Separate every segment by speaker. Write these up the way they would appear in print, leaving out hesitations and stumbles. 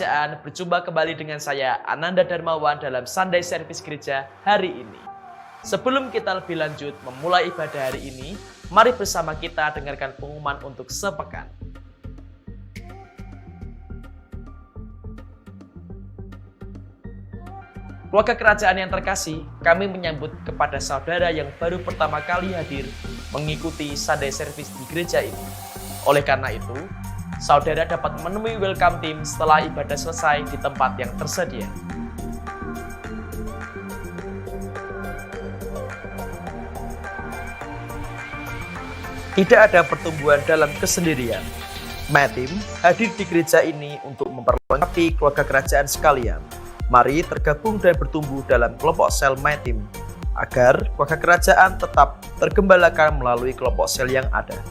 Speaker 1: Kerajaan, berjumpa kembali dengan saya Ananda Darmawan dalam Sunday Service Gereja hari ini. Sebelum kita lebih lanjut memulai ibadah hari ini, mari bersama kita dengarkan pengumuman untuk sepekan. Keluarga kerajaan yang terkasih, kami menyambut kepada saudara yang baru pertama kali hadir mengikuti Sunday Service di gereja ini. Oleh karena itu, saudara dapat menemui welcome team setelah ibadah selesai di tempat yang tersedia. Tidak ada pertumbuhan dalam kesendirian. Team hadir di gereja ini untuk memperlengkapi keluarga kerajaan sekalian. Mari tergabung dan bertumbuh dalam kelompok sel Team agar keluarga kerajaan tetap tergembalakan melalui kelompok sel yang ada.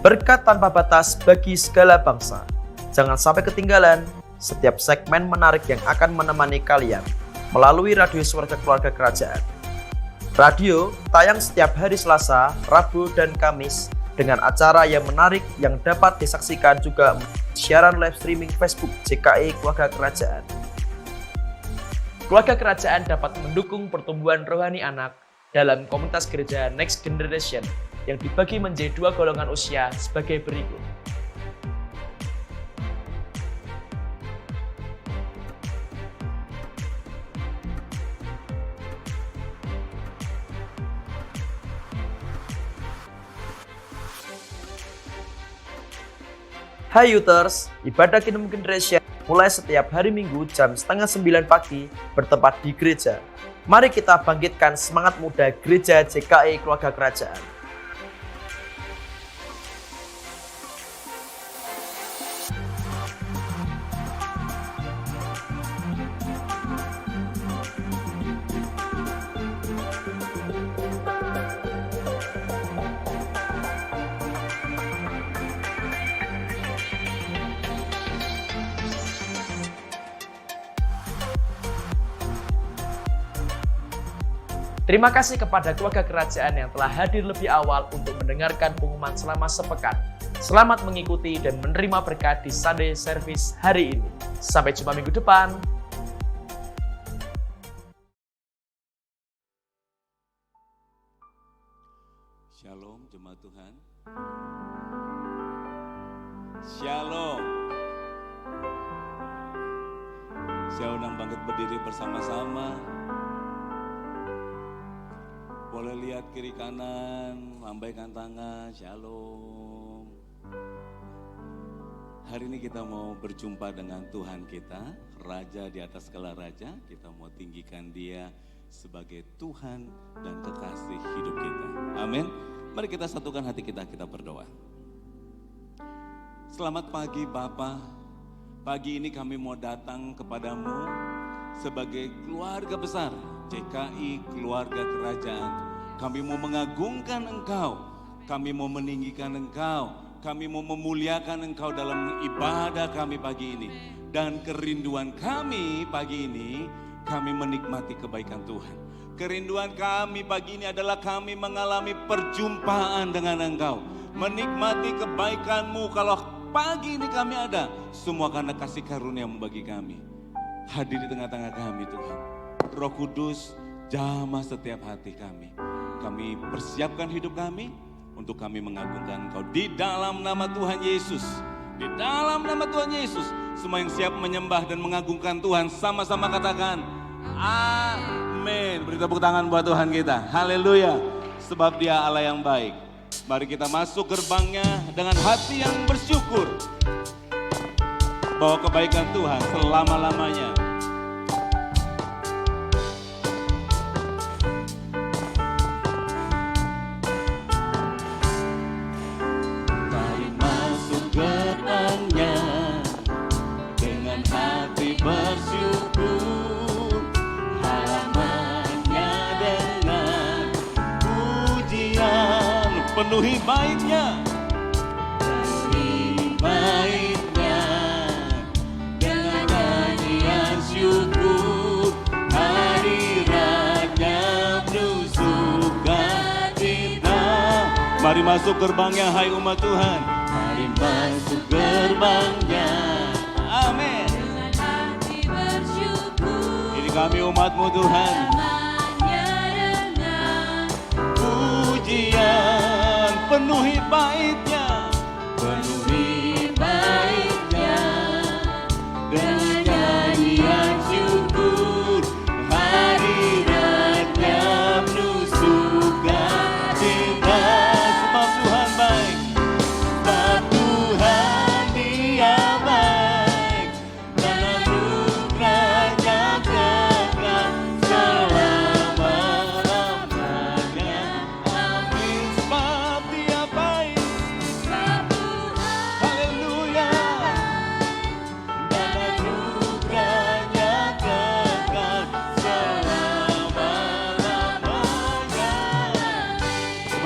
Speaker 1: Berkat tanpa batas bagi segala bangsa. Jangan sampai ketinggalan setiap segmen menarik yang akan menemani kalian melalui radio Suara Keluarga Kerajaan. Radio tayang setiap hari Selasa, Rabu, dan Kamis dengan acara yang menarik yang dapat disaksikan juga siaran live streaming Facebook JKI Keluarga Kerajaan. Keluarga Kerajaan dapat mendukung pertumbuhan rohani anak dalam komunitas gereja Next Generation yang dibagi menjadi dua golongan usia sebagai berikut. Hai Youters, ibadah Kingdom Generation mulai setiap hari Minggu jam 8:30 pagi bertempat di gereja. Mari kita bangkitkan semangat muda gereja JKI Keluarga Kerajaan. Terima kasih kepada keluarga kerajaan yang telah hadir lebih awal untuk mendengarkan pengumuman selama sepekan. Selamat mengikuti dan menerima berkat di Sunday Service hari ini. Sampai jumpa minggu depan.
Speaker 2: Shalom jemaat Tuhan. Shalom. Saya undang bangkit berdiri bersama-sama. Boleh lihat kiri kanan, lambaikan tangan, shalom. Hari ini kita mau berjumpa dengan Tuhan kita, Raja di atas segala raja. Kita mau tinggikan Dia sebagai Tuhan dan kekasih hidup kita. Amin. Mari kita satukan hati kita, kita berdoa. Selamat pagi Bapa. Pagi ini kami mau datang kepadamu sebagai keluarga besar JKI Keluarga Kerajaan. Kami mau mengagungkan Engkau, kami mau meninggikan Engkau, kami mau memuliakan Engkau dalam ibadah kami pagi ini. Dan kerinduan kami pagi ini, kami menikmati kebaikan Tuhan. Kerinduan kami pagi ini adalah kami mengalami perjumpaan dengan Engkau. Menikmati kebaikan-Mu. Kalau pagi ini kami ada, semua karena kasih karunia-Mu bagi kami. Hadir di tengah-tengah kami Tuhan. Roh Kudus, jamah setiap hati kami. Kami persiapkan hidup kami untuk kami mengagungkan Engkau di dalam nama Tuhan Yesus. Di dalam nama Tuhan Yesus, semua yang siap menyembah dan mengagungkan Tuhan sama-sama katakan amin. Beri tepuk tangan buat Tuhan kita. Haleluya. Sebab Dia Allah yang baik. Mari kita masuk gerbangnya dengan hati yang bersyukur bahwa kebaikan Tuhan selama-lamanya. Penuhi baitnya, dengan nyanyian syukur, hadiratnya penuh sukacita. Mari masuk gerbangnya hai umat Tuhan. Mari masuk gerbangnya kami umat-Mu Tuhan. Pujian penuhi baitnya, penuhi baitnya dengan nyanyian syukur, hadiratnya penuh sukacita. Sebab Tuhan baik, sebab Tuhan Dia baik, dan anugerahnya kekal selama-lamanya. Amin. Sebab Dia baik, haleluya, dan anugerahnya kekal selama-lamanya.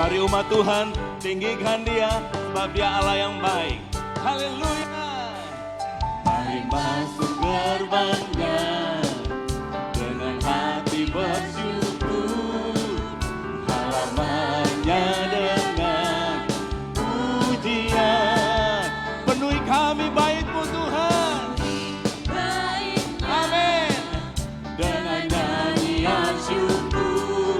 Speaker 2: Mari umat Tuhan, tinggikan Dia, sebab Dia Allah yang baik. Haleluya. Mari masuk gerbangnya dengan hati bersyukur, halamannya dengan pujian. Penuhi kami baitmu Tuhan. Amin. Dengan nyanyian syukur,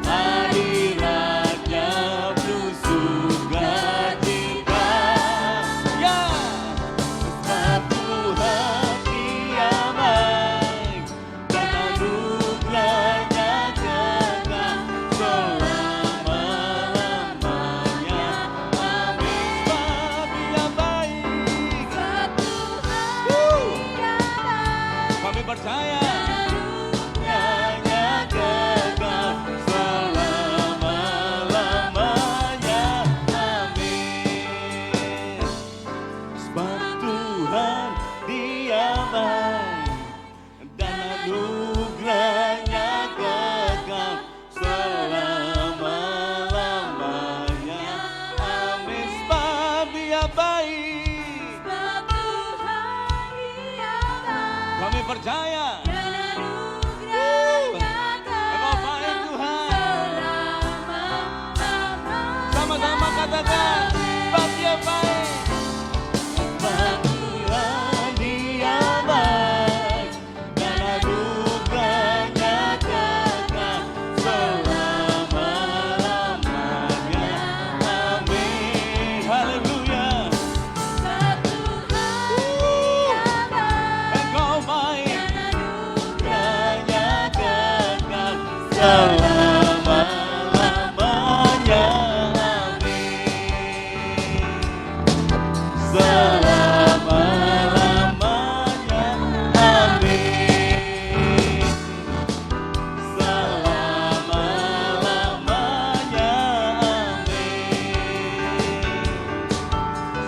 Speaker 2: hadiratnya penuh sukacita. Ya, sebab Tuhan Dia baik, dan anugerahnya kekal selama-lamanya. Amin. Sebab Dia baik, kami percaya. Anugerahnya kekal selama-lamanya. Amin. Sebab Tuhan Dia baik, dan anugerahnya kekal selama-lamanya. Amin. Sebab Dia baik, kami percaya. Engkau baik Tuhan. Sama-sama katakan, sebab Dia baik. Sebab Tuhan Dia baik, dan anugerahnya kekal selama-lamanya. Amin. Haleluya. Engkau baik, anugerahnya kekal selama-lamanya. Amin. Selama-lamanya. Amin. Selama-lamanya.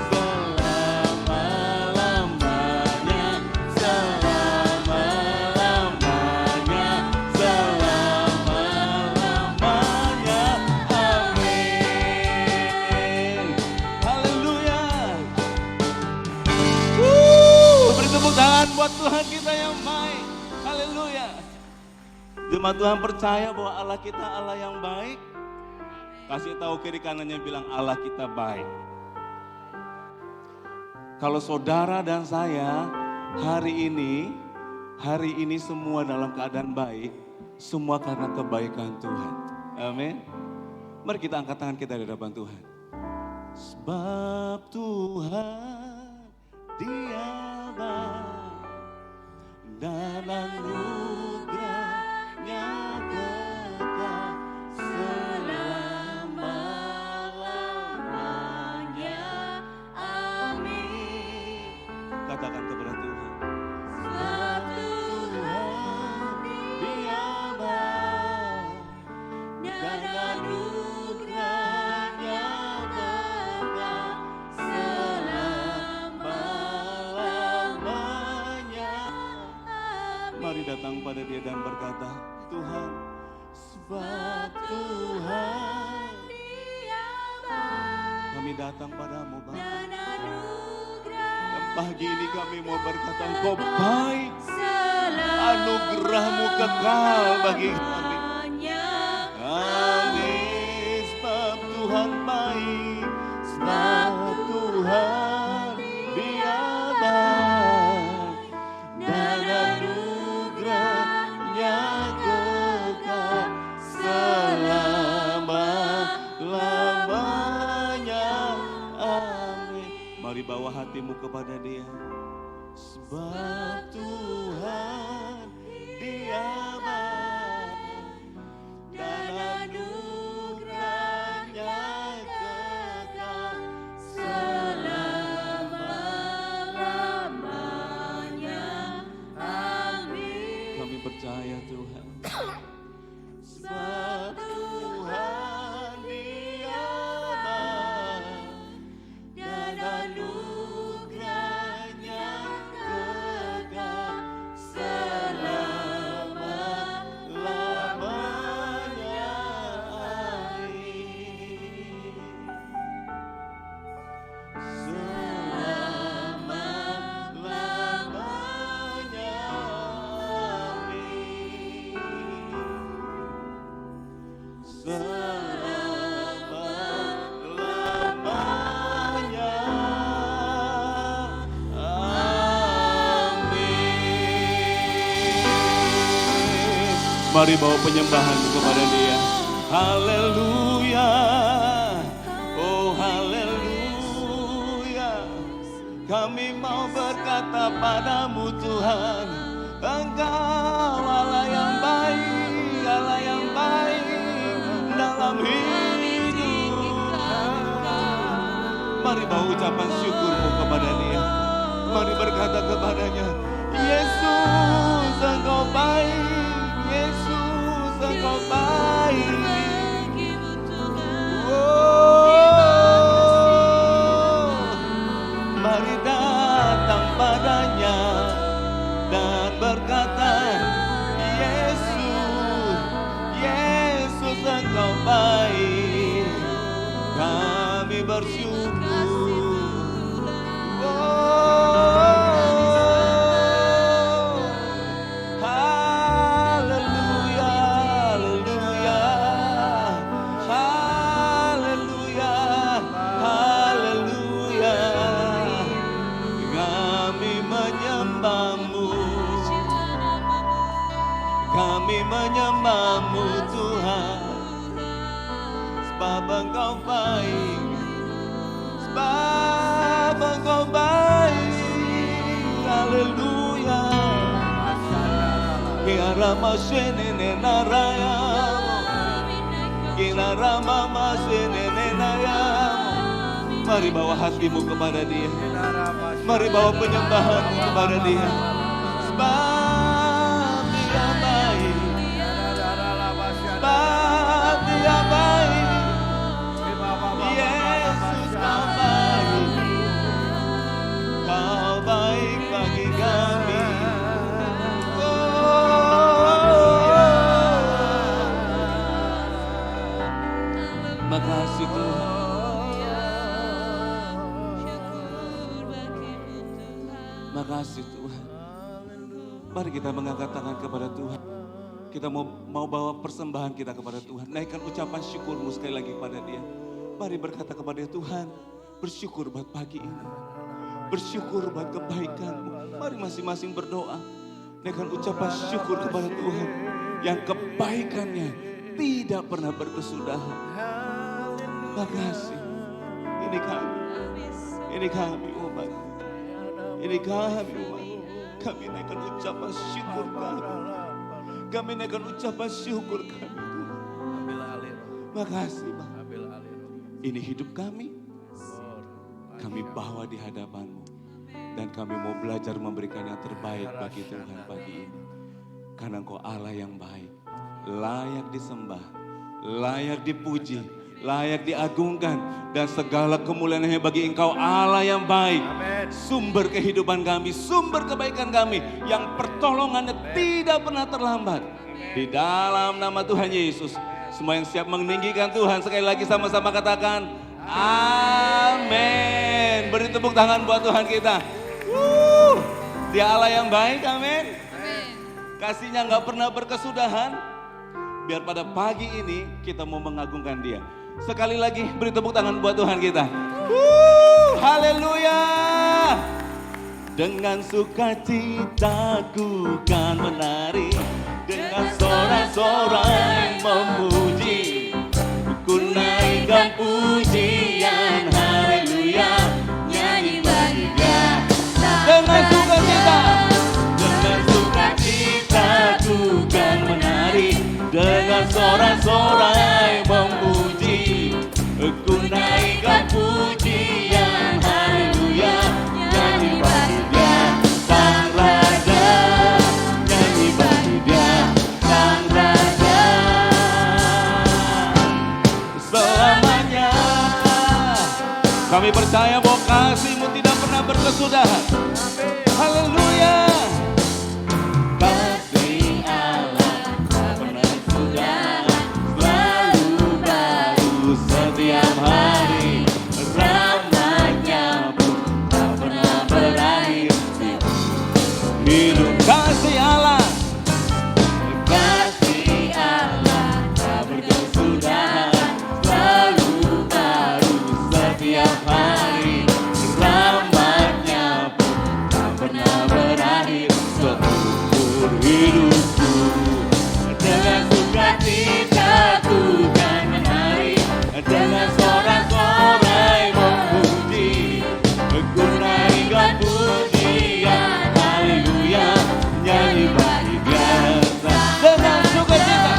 Speaker 2: Selama-lamanya. Selama-lamanya. Selama-lamanya. Amin. Haleluya. Beri tepuk tangan buat Tuhan kita yang baik. Haleluya. Jemaat Tuhan percaya bahwa Allah kita Allah yang baik. Kasih tahu kiri kanannya, bilang Allah kita baik. Kalau saudara dan saya hari ini semua dalam keadaan baik, semua karena kebaikan Tuhan. Amin. Mari kita angkat tangan kita di hadapan Tuhan. Sebab Tuhan Dia baik, dan anugerahnya kekal selama-lamanya. Amin. Katakan kepada Tuhan. Sebab Tuhan Dia baik, dan anugerahnya kekal selama-lamanya. Mari datang pada Dia dan berkata, Tuhan, sebab Tuhan kami datang padamu Bapa. Dan pagi ini kami mau berkata, Engkau baik, anugerah-Mu kekal bagi kami. Amin. Sebab Tuhan baik, sebab Tuhan Dia baik, dan anugerah kepada Dia. Sebab Tuhan Dia baik dan anugerahnya kekal selama-lamanya. Amin. Kami percaya Tuhan. Sebab Tuhan Dia baik dan anugerahnya kekal selama-lamanya. Amin. Selama-lamanya. Amin. Selama-lamanya. Amin. Mari bawa penyembahanmu kepada Dia. Haleluya. Oh haleluya. Kami mau berkata padamu Tuhan, Engkau Allah yang baik, Allah yang baik dalam hidup kami. Mari bawa ucapan syukurmu kepada Dia. Mari berkata kepadanya, Yesus Engkau baik, Yesus Engkau baik. Oh, mari datang padanya dan berkata, Yesus, Yesus Engkau baik. Kami bersyukur. Oh, haleluya, haleluya, haleluya, haleluya. Kami menyembah-Mu, kami menyembah-Mu Tuhan. Sebab Engkau baik, sebab Engkau baik. Haleluya. Kirama senene naraya, kirama masenene naya. Mari bawa hatimu kepada Dia. Mari bawa penyembahanmu kepada Dia. Sebab Dia baik, sebab Dia baik. Yesus Kau baik, Kau baik bagi kami. Makasih Tuhan. Makasih Tuhan. Mari kita mengangkat tangan kepada Tuhan. Kita mau bawa persembahan kita kepada Tuhan. Naikkan ucapan syukurmu sekali lagi kepada Dia. Mari berkata kepada Dia, Tuhan, bersyukur buat pagi ini. Bersyukur buat kebaikan-Mu. Mari masing-masing berdoa. Naikkan ucapan syukur kepada Tuhan. Yang kebaikannya tidak pernah berkesudahan. Makasih. Ini kami. Ini kami umat. Ini kami umat. Kami naikkan ucapan syukur kami. Kami naikkan ucapan syukur kami. Makasih Bang. Ini hidup kami. Kami bawa di hadapan-Mu. Dan kami mau belajar memberikan yang terbaik bagi Tuhan pagi ini. Karena Engkau Allah yang baik. Layak disembah. Layak dipuji. Layak diagungkan. Dan segala kemuliaan hanya bagi Engkau Allah yang baik. Sumber kehidupan kami, sumber kebaikan kami. Yang pertolongannya tidak pernah terlambat. Di dalam nama Tuhan Yesus. Semua yang siap meninggikan Tuhan sekali lagi sama-sama katakan amin. Beri tepuk tangan buat Tuhan kita. Dia Allah yang baik, amin. Kasihnya gak pernah berkesudahan. Biar pada pagi ini kita mau mengagungkan Dia. Sekali lagi beri tepuk tangan buat Tuhan kita. Haleluya. Dengan sukacitaku kan menari, dengan sorak-sorai memuji, ku naikkan pujian haleluya, nyanyi bagi Dia. sorak-sorai memuji, ku naikkan pujian, haleluya. Nyanyi bagi Dia Sang Raja, nyanyi bagi Dia Sang Raja selamanya. Kami percaya bahwa kasih-Mu tidak pernah berkesudahan. Haleluya. Kasih Allah tak pernah sudah, selalu baru setiap hari. Rahmat-Nya pun tak pernah berakhir. Hidup kasih Allah, kasih Allah tak berkesudahan, selalu baru setiap hari. Rahmat-Nya pun tak pernah berakhir. Seumur hidupku dengan sukacita ku kan menari, dengan sorak-sorai memuji, ku naikkan pujian, haleluya. Nyanyi bagi Dia dengan sukacita,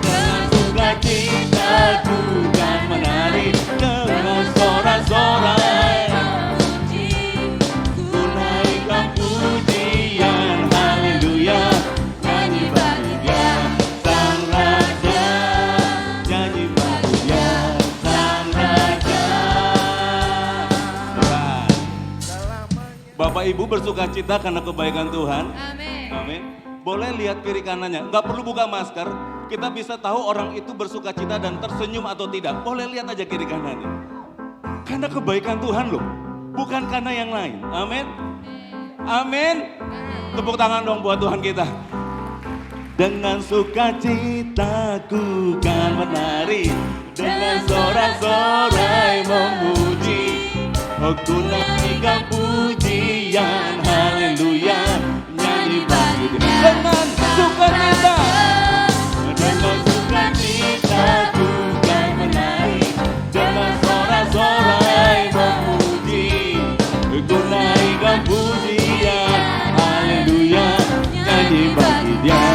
Speaker 2: dengan sukacita ku kan menari, dengan sorak-sorai ku naikkan pujian, haleluya. Nyanyi bagi Dia Sang Raja, nyanyi bagi Dia Sang Raja. Bapak Ibu bersukacita karena kebaikan Tuhan.
Speaker 3: Amin.
Speaker 2: Amin. Boleh lihat kiri kanannya, nggak perlu buka masker. Kita bisa tahu orang itu bersukacita dan tersenyum atau tidak. Boleh lihat aja kiri kanannya. Karena kebaikan Tuhan loh, bukan karena yang lain. Amin. Amin. Tepuk tangan dong buat Tuhan kita. Dengan sukacita ku kan menari, dengan sorak-sorai memuji, ku naikkan pujian, haleluya. Nyanyi bagi Dia dengan sukacita, dengan sukacita ku kan menari, dengan sorak-sorai memuji, ku naikkan pujian, haleluya. Nyanyi bagi Dia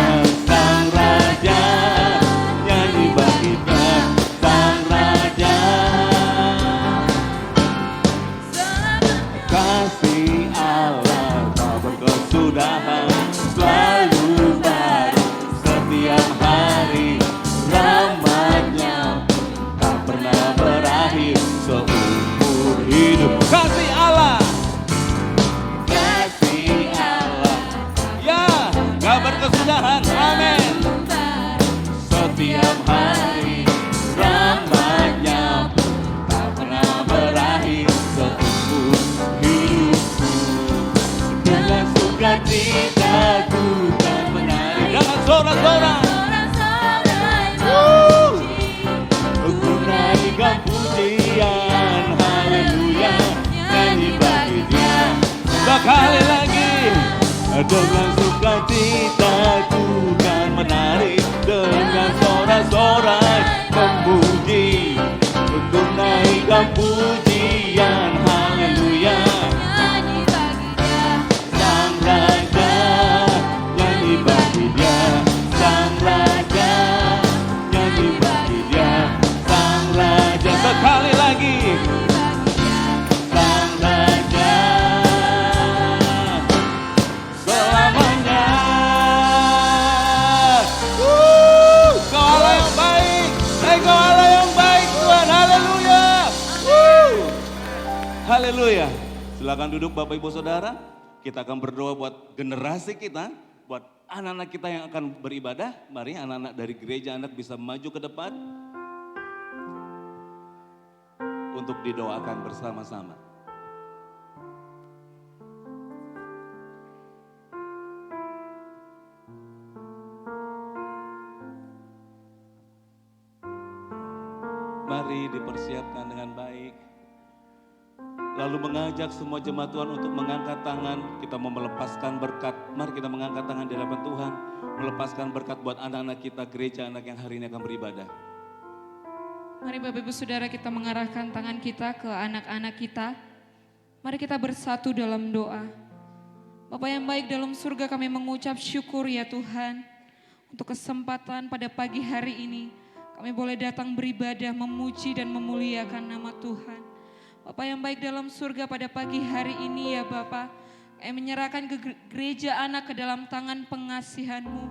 Speaker 2: Sang Raja, nyanyi bagi Dia Sang Raja. Kasih Allah tak berkesudahan, selalu baru setiap hari. Rahmat-Nya tak pernah berakhir seumur hidup. Kasih Allah, kasih Allah, ya gak berkesudahan. Amin. Setiap hari rahmat-Nya pun tak pernah berakhir seumur hidupku. Dengan sukacita ku kan menari, dengan sorak-sorai ku naikkan pujian, haleluya. Nyanyi bagi Dia sekali lagi, dengan sukacita ku kan menari, dengan sorak-sorai memuji, ku naikkan pujian, haleluya. Sang Raja, nyanyi bagi Dia Sang Raja, nyanyi bagi Dia Sang Raja. Sekali lagi, Sang Raja selamanya. Kau Allah yang baik, Kau Allah yang baik Tuhan, haleluya. Haleluya. Silakan duduk Bapak Ibu Saudara. Kita akan berdoa buat generasi kita, buat anak-anak kita yang akan beribadah. Mari anak-anak dari gereja anak bisa maju ke depan untuk didoakan bersama-sama. Mari dipersiapkan dengan baik. Lalu mengajak semua jemaat Tuhan untuk mengangkat tangan. Kita mau melepaskan berkat. Mari kita mengangkat tangan di hadapan Tuhan. Melepaskan berkat buat anak-anak kita, gereja anak yang hari ini akan beribadah.
Speaker 3: Mari Bapak Ibu Saudara kita mengarahkan tangan kita ke anak-anak kita. Mari kita bersatu dalam doa. Bapa yang baik dalam surga, kami mengucap syukur ya Tuhan. untuk kesempatan pada pagi hari ini. Kami boleh datang beribadah, memuji dan memuliakan nama Tuhan. Bapa yang baik dalam surga, pada pagi hari ini ya Bapa, kami menyerahkan gereja anak ke dalam tangan pengasihan-Mu.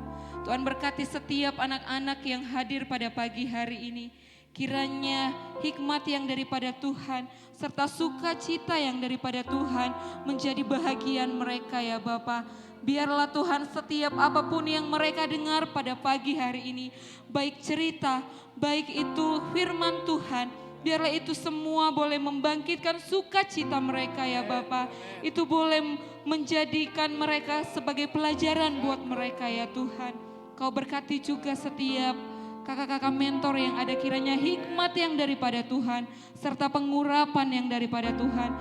Speaker 3: Tuhan berkati setiap anak-anak yang hadir pada pagi hari ini. Kiranya hikmat yang daripada Tuhan serta sukacita yang daripada Tuhan menjadi bahagian mereka ya Bapa. Biarlah Tuhan setiap apapun yang mereka dengar pada pagi hari ini, baik cerita, baik itu firman Tuhan, biarlah itu semua boleh membangkitkan sukacita mereka ya Bapa. Itu boleh menjadikan mereka sebagai pelajaran buat mereka ya Tuhan. Kau berkati juga setiap kakak-kakak mentor yang ada, kiranya hikmat yang daripada Tuhan serta pengurapan yang daripada Tuhan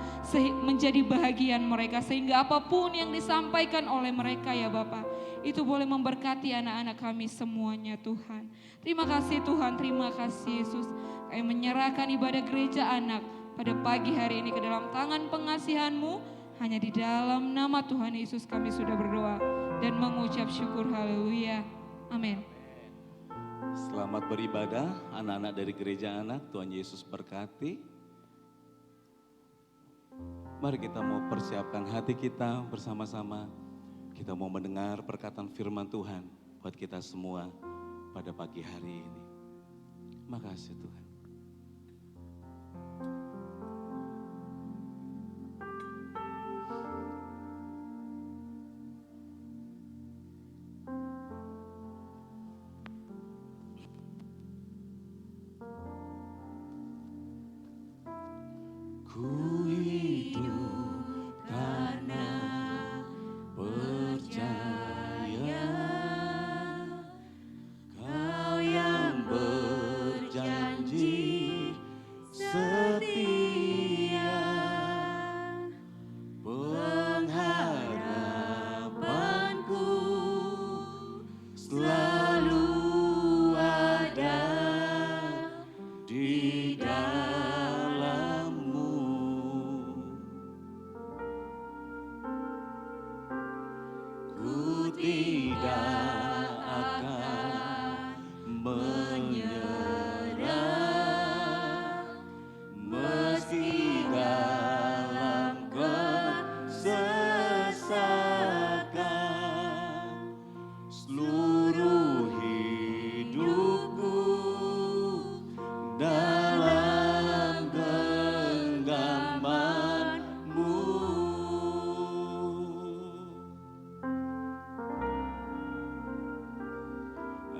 Speaker 3: menjadi bahagian mereka, sehingga apapun yang disampaikan oleh mereka ya Bapa, itu boleh memberkati anak-anak kami semuanya Tuhan. Terima kasih Tuhan, terima kasih Yesus. Kami menyerahkan ibadah gereja anak pada pagi hari ini ke dalam tangan pengasihan-Mu. Hanya di dalam nama Tuhan Yesus kami sudah berdoa dan mengucap syukur, haleluya, amin.
Speaker 2: Selamat beribadah anak-anak dari gereja anak, Tuhan Yesus berkati. Mari kita mau persiapkan hati kita bersama-sama. Kita mau mendengar perkataan firman Tuhan buat kita semua pada pagi hari ini. Makasih Tuhan. Ku hidup karena percaya, Kau yang berjanji setia, pengharapanku selalu ada di dalam-Mu. Ku tidak akan menyerah, meski dalam kesesakan. Seluruh hidupku dalam genggaman-Mu.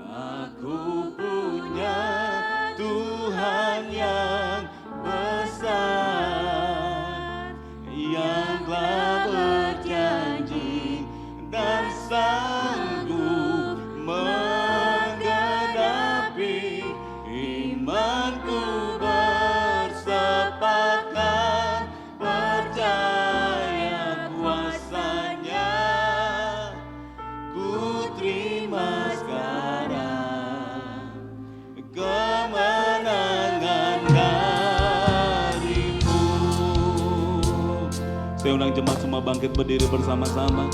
Speaker 2: Aku punya Tuhan yang besar, yang telah berjanji dan sanggup menggenapi imanku. Bersepakat percaya kuasa-Nya, ku terima sekarang kemenangan dari-Mu. Saya undang jemaat semua bangkit berdiri bersama-sama.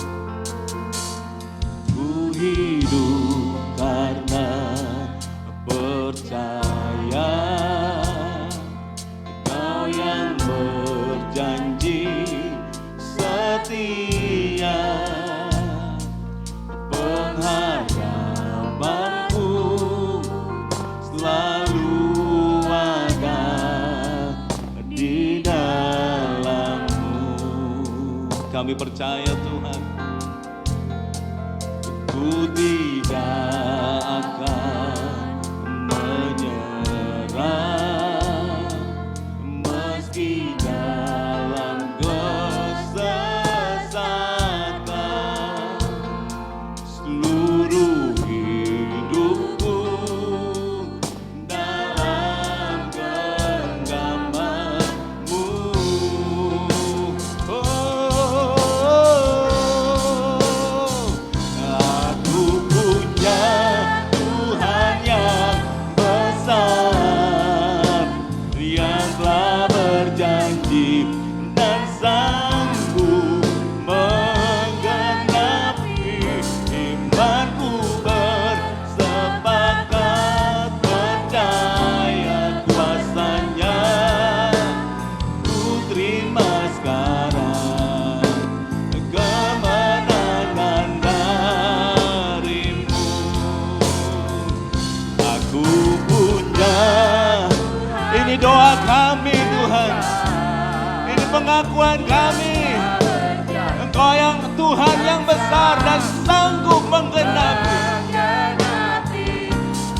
Speaker 2: Ku hidup karena percaya, Kau yang berjanji setia, pengharapanku selalu ada di dalam-Mu. Kami percaya Tuhan, ku tidak akan menyerah, meski dalam kesesakan. Seluruh hidupku dalam genggaman-Mu. Aku punya pengakuan kami. Engkau yang Tuhan yang besar dan sanggup menggenapi.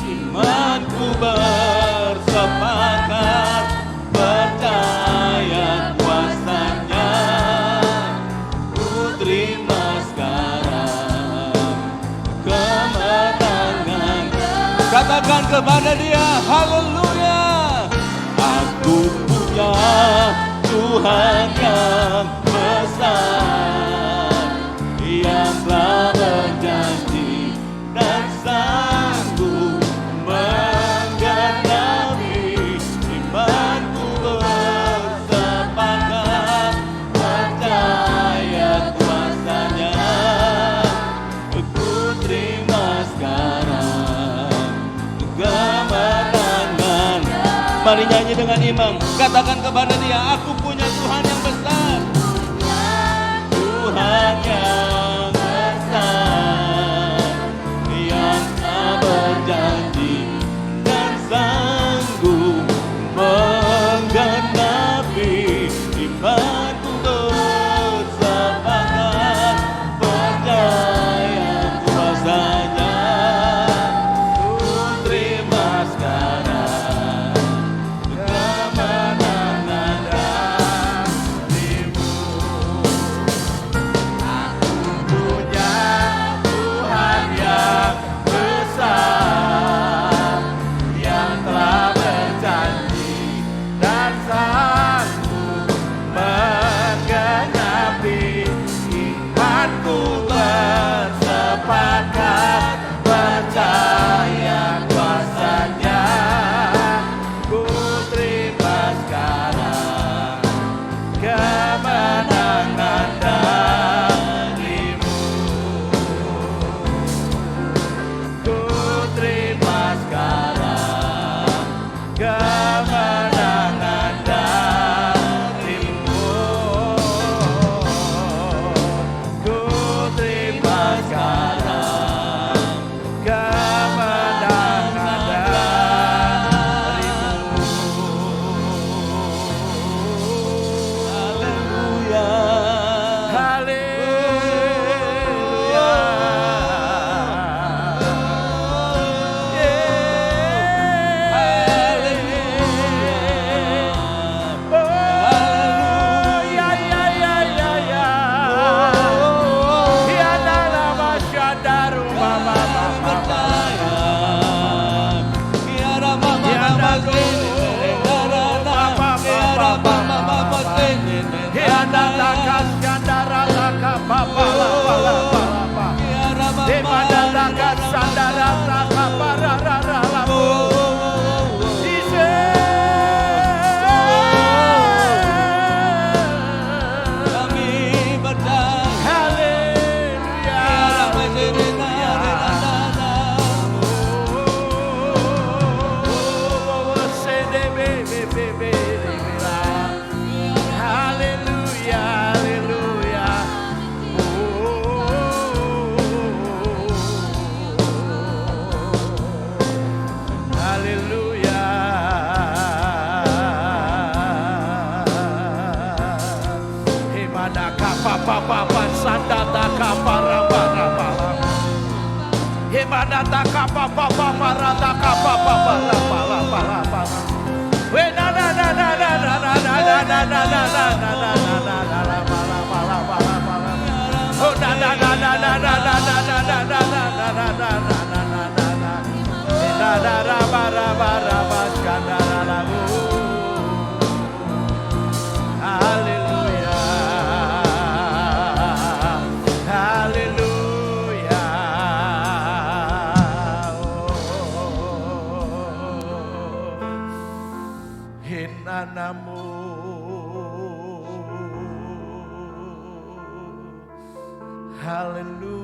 Speaker 2: Imanku bersepakat percaya kuasa-Nya. Ku terima sekarang kemenangan. Katakan kepada Dia, haleluya. Aku punya Tuhan yang besar, yang telah berjanji dan sanggup menggenapi. Imanku bersepakat percaya kuasa-Nya. Ku terima sekarang kemenangan. Mari nyanyi dengan iman. Katakan kepada Dia, aku punya Tuhan yang besar. Tuhan yang besar, yang tak berjanji dan sanggup menggenapi. Imanku bersepakat percaya kuasa-Nya. Ku terima sekarang kemenangan darimu. Aku punya Tuhan yang besar, yang telah berjanji dan sanggup menggenapi. Imanku bersepakat percaya kuasa-Nya. Ku terima sekarang kemenangan darimu. Ku terima sekarang kemenangan darimu. Ku terima sekarang kemenangan darimu. Haleluya. Haleluya.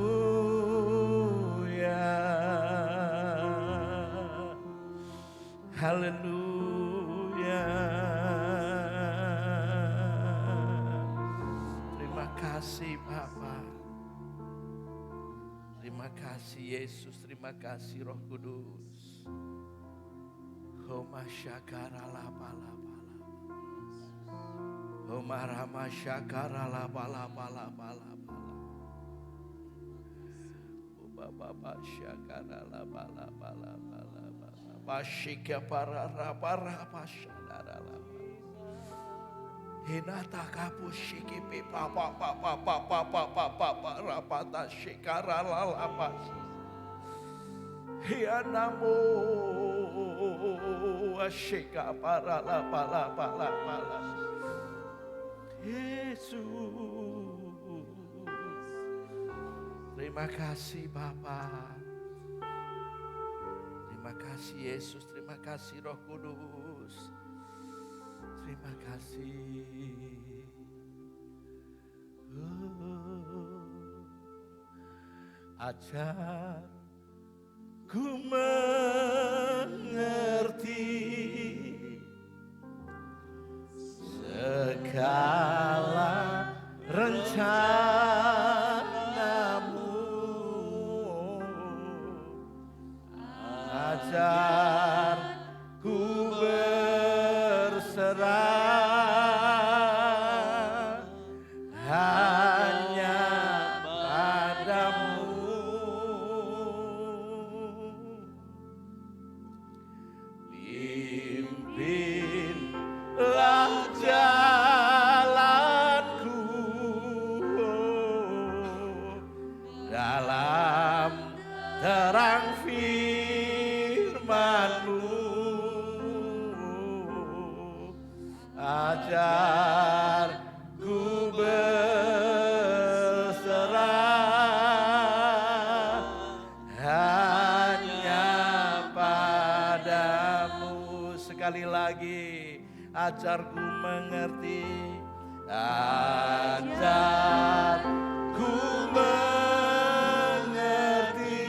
Speaker 4: Haleluya. Haleluya. Terima kasih Bapa. Terima kasih Yesus, terima kasih Roh Kudus. Homa syakara lapa lapa lapa. Omarama syakara la bala bala bala bala. Baba syakara la bala bala bala bala. Basyika para para pasyadara la. Hinata kapu shiki pipa pa rapata shikara la la pas. Hianamu asyika para la bala bala bala. Yesus, terima kasih Bapa, terima kasih Yesus, terima kasih Roh Kudus, terima kasih. Ajar ku mengerti segala rencanamu, ajar ku berserah hanya padamu. Pimpinlah jalanku dalam terang firman-Mu, ajar ku berserah hanya padamu. Sekali lagi, ajar ku mengerti, ajar ku mengerti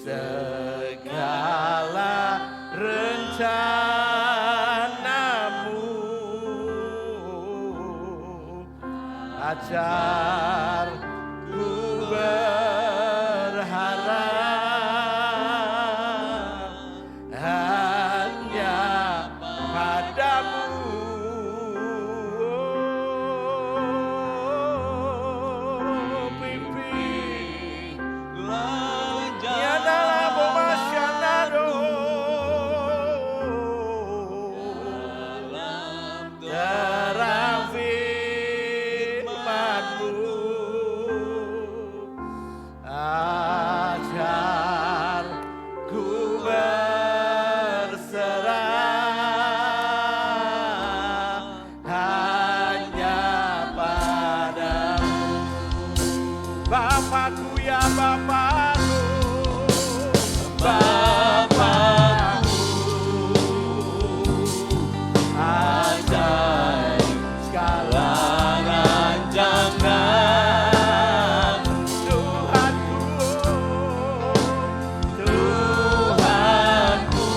Speaker 4: segala rencanamu, ajar ku berharap hanya padamu.
Speaker 2: Pimpinlah
Speaker 4: Ya dalam bomasyanado
Speaker 2: dalam
Speaker 4: terang firman-Mu, ajar ku berserah hanya padamu. Bapakku ya Bapakku, Bapakku, ajaib segala rancangan. Tuhanku, Tuhanku,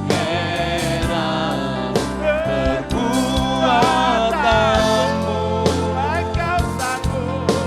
Speaker 4: heran perbuatanmu. Engkau sanggup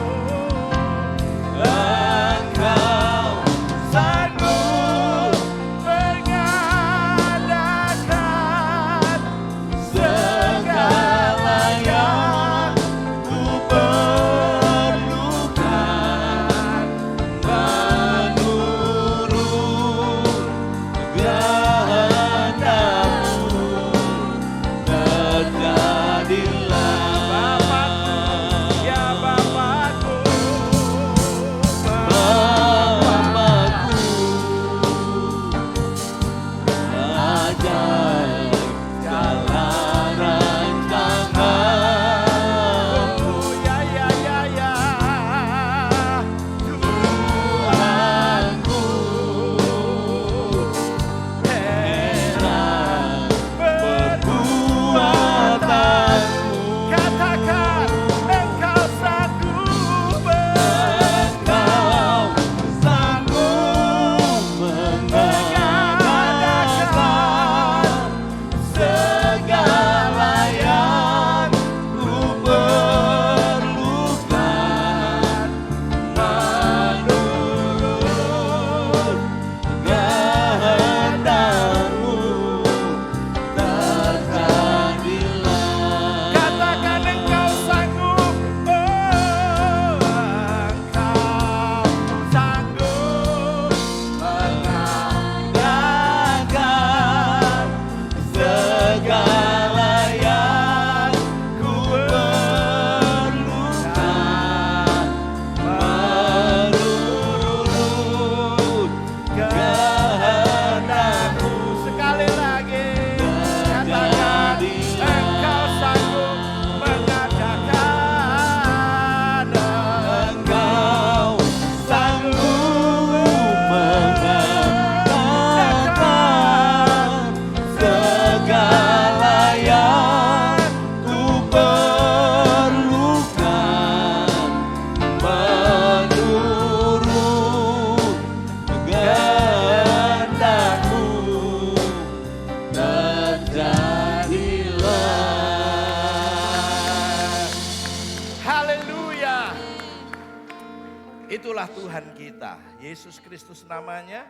Speaker 4: Itulah Tuhan kita, Yesus Kristus namanya.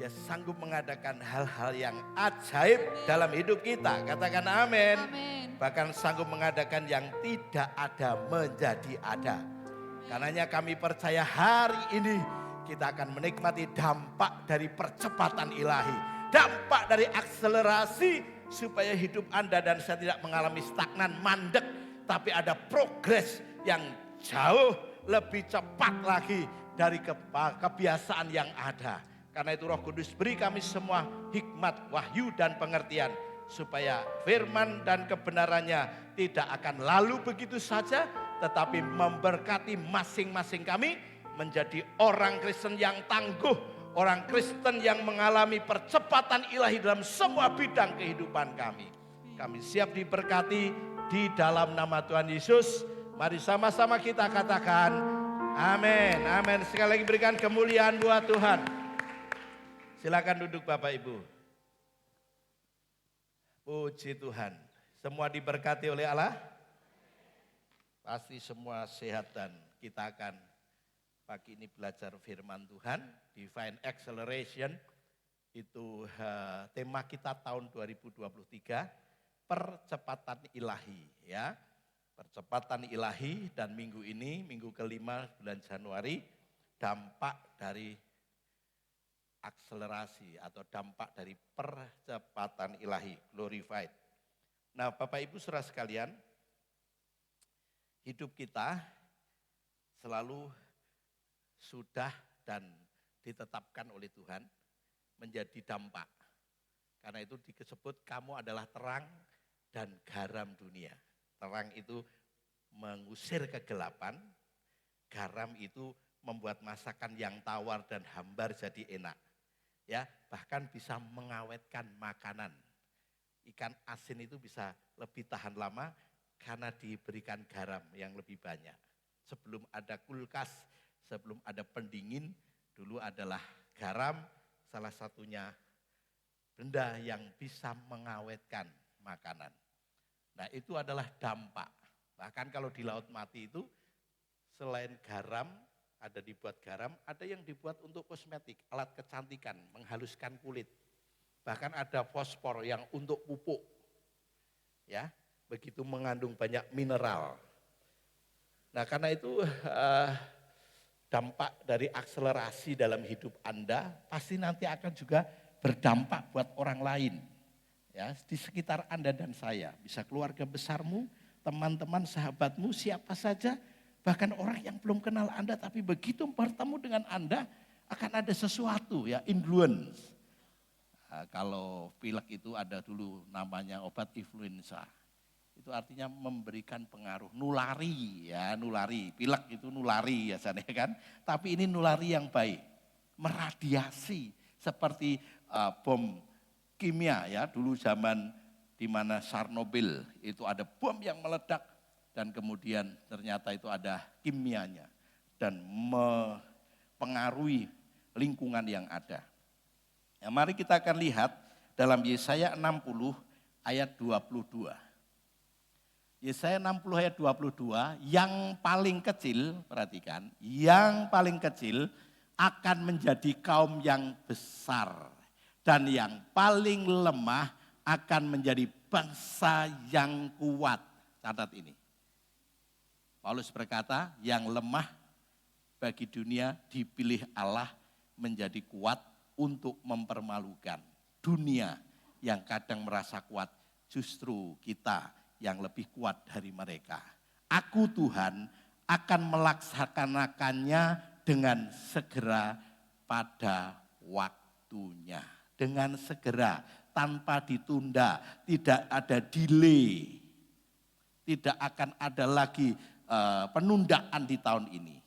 Speaker 4: Dia sanggup mengadakan hal-hal yang ajaib dalam hidup kita. Katakan amin.
Speaker 3: Amin.
Speaker 4: Bahkan sanggup mengadakan yang tidak ada menjadi ada. Karenanya kami percaya hari ini kita akan menikmati dampak dari percepatan ilahi. Dampak dari akselerasi supaya hidup Anda dan saya tidak mengalami stagnan, mandek. Tapi ada progres yang jauh lebih cepat lagi dari kebiasaan yang ada. Karena itu Roh Kudus beri kami semua hikmat, wahyu dan pengertian. Supaya firman dan kebenarannya tidak akan lalu begitu saja. Tetapi memberkati masing-masing kami menjadi orang Kristen yang tangguh. Orang Kristen yang mengalami percepatan ilahi dalam semua bidang kehidupan kami. Kami siap diberkati di dalam nama Tuhan Yesus. Mari sama-sama kita katakan amin. Amin. Sekali lagi berikan kemuliaan buat Tuhan. Silakan duduk Bapak Ibu. Puji Tuhan. Semua diberkati oleh Allah? Pasti semua sehat dan kita akan pagi ini belajar firman Tuhan. Divine Acceleration. Itu tema kita tahun 2023. Percepatan ilahi ya. Percepatan ilahi dan minggu ini, minggu kelima bulan Januari, dampak dari akselerasi atau dampak dari percepatan ilahi, glorified. Nah Bapak Ibu saudara sekalian, hidup kita selalu sudah dan ditetapkan oleh Tuhan menjadi dampak. Karena itu disebut kamu adalah terang dan garam dunia. Terang itu mengusir kegelapan, garam itu membuat masakan yang tawar dan hambar jadi enak. Ya, bahkan bisa mengawetkan makanan. Ikan asin itu bisa lebih tahan lama karena diberikan garam yang lebih banyak. Sebelum ada kulkas, sebelum ada pendingin, dulu adalah garam salah satunya benda yang bisa mengawetkan makanan. Nah itu adalah dampak. Bahkan kalau di Laut Mati itu selain garam, ada dibuat garam, ada yang dibuat untuk kosmetik, alat kecantikan, menghaluskan kulit. Bahkan ada fosfor yang untuk pupuk. Ya, begitu mengandung banyak mineral. Nah karena itu dampak dari akselerasi dalam hidup Anda pasti nanti akan juga berdampak buat orang lain. Ya, di sekitar Anda dan saya, bisa keluarga besarmu, teman-teman, sahabatmu, siapa saja, bahkan orang yang belum kenal Anda tapi begitu bertemu dengan Anda akan ada sesuatu ya, influence. Nah, kalau pilek itu ada dulu namanya obat influenza. Itu artinya memberikan pengaruh, nulari ya, nulari. Pilek itu nulari ya kan, tapi ini nulari yang baik. Meradiasi seperti bom kimia ya, dulu zaman di mana Chernobyl itu ada bom yang meledak dan kemudian ternyata itu ada kimianya dan mempengaruhi lingkungan yang ada. Ya, mari kita akan lihat dalam Yesaya 60 ayat 22. Yesaya 60 ayat 22, yang paling kecil, perhatikan, yang paling kecil akan menjadi kaum yang besar. Dan yang paling lemah akan menjadi bangsa yang kuat. Catat ini. Paulus berkata, yang lemah bagi dunia dipilih Allah menjadi kuat untuk mempermalukan. Dunia yang kadang merasa kuat, justru kita yang lebih kuat dari mereka. Aku Tuhan akan melaksanakannya dengan segera pada waktunya. Dengan segera, tanpa ditunda, tidak ada delay. Tidak akan ada lagi penundaan di tahun ini.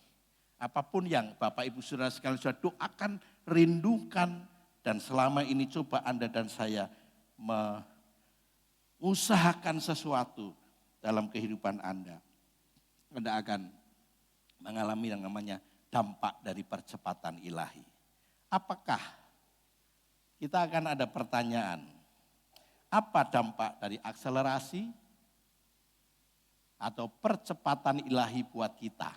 Speaker 4: Apapun yang Bapak Ibu Saudara sekalian sudah doakan, rindukan, dan selama ini coba Anda dan saya mengusahakan sesuatu dalam kehidupan Anda. Anda akan mengalami yang namanya dampak dari percepatan ilahi. Apakah kita akan ada pertanyaan, apa dampak dari akselerasi atau percepatan ilahi buat kita?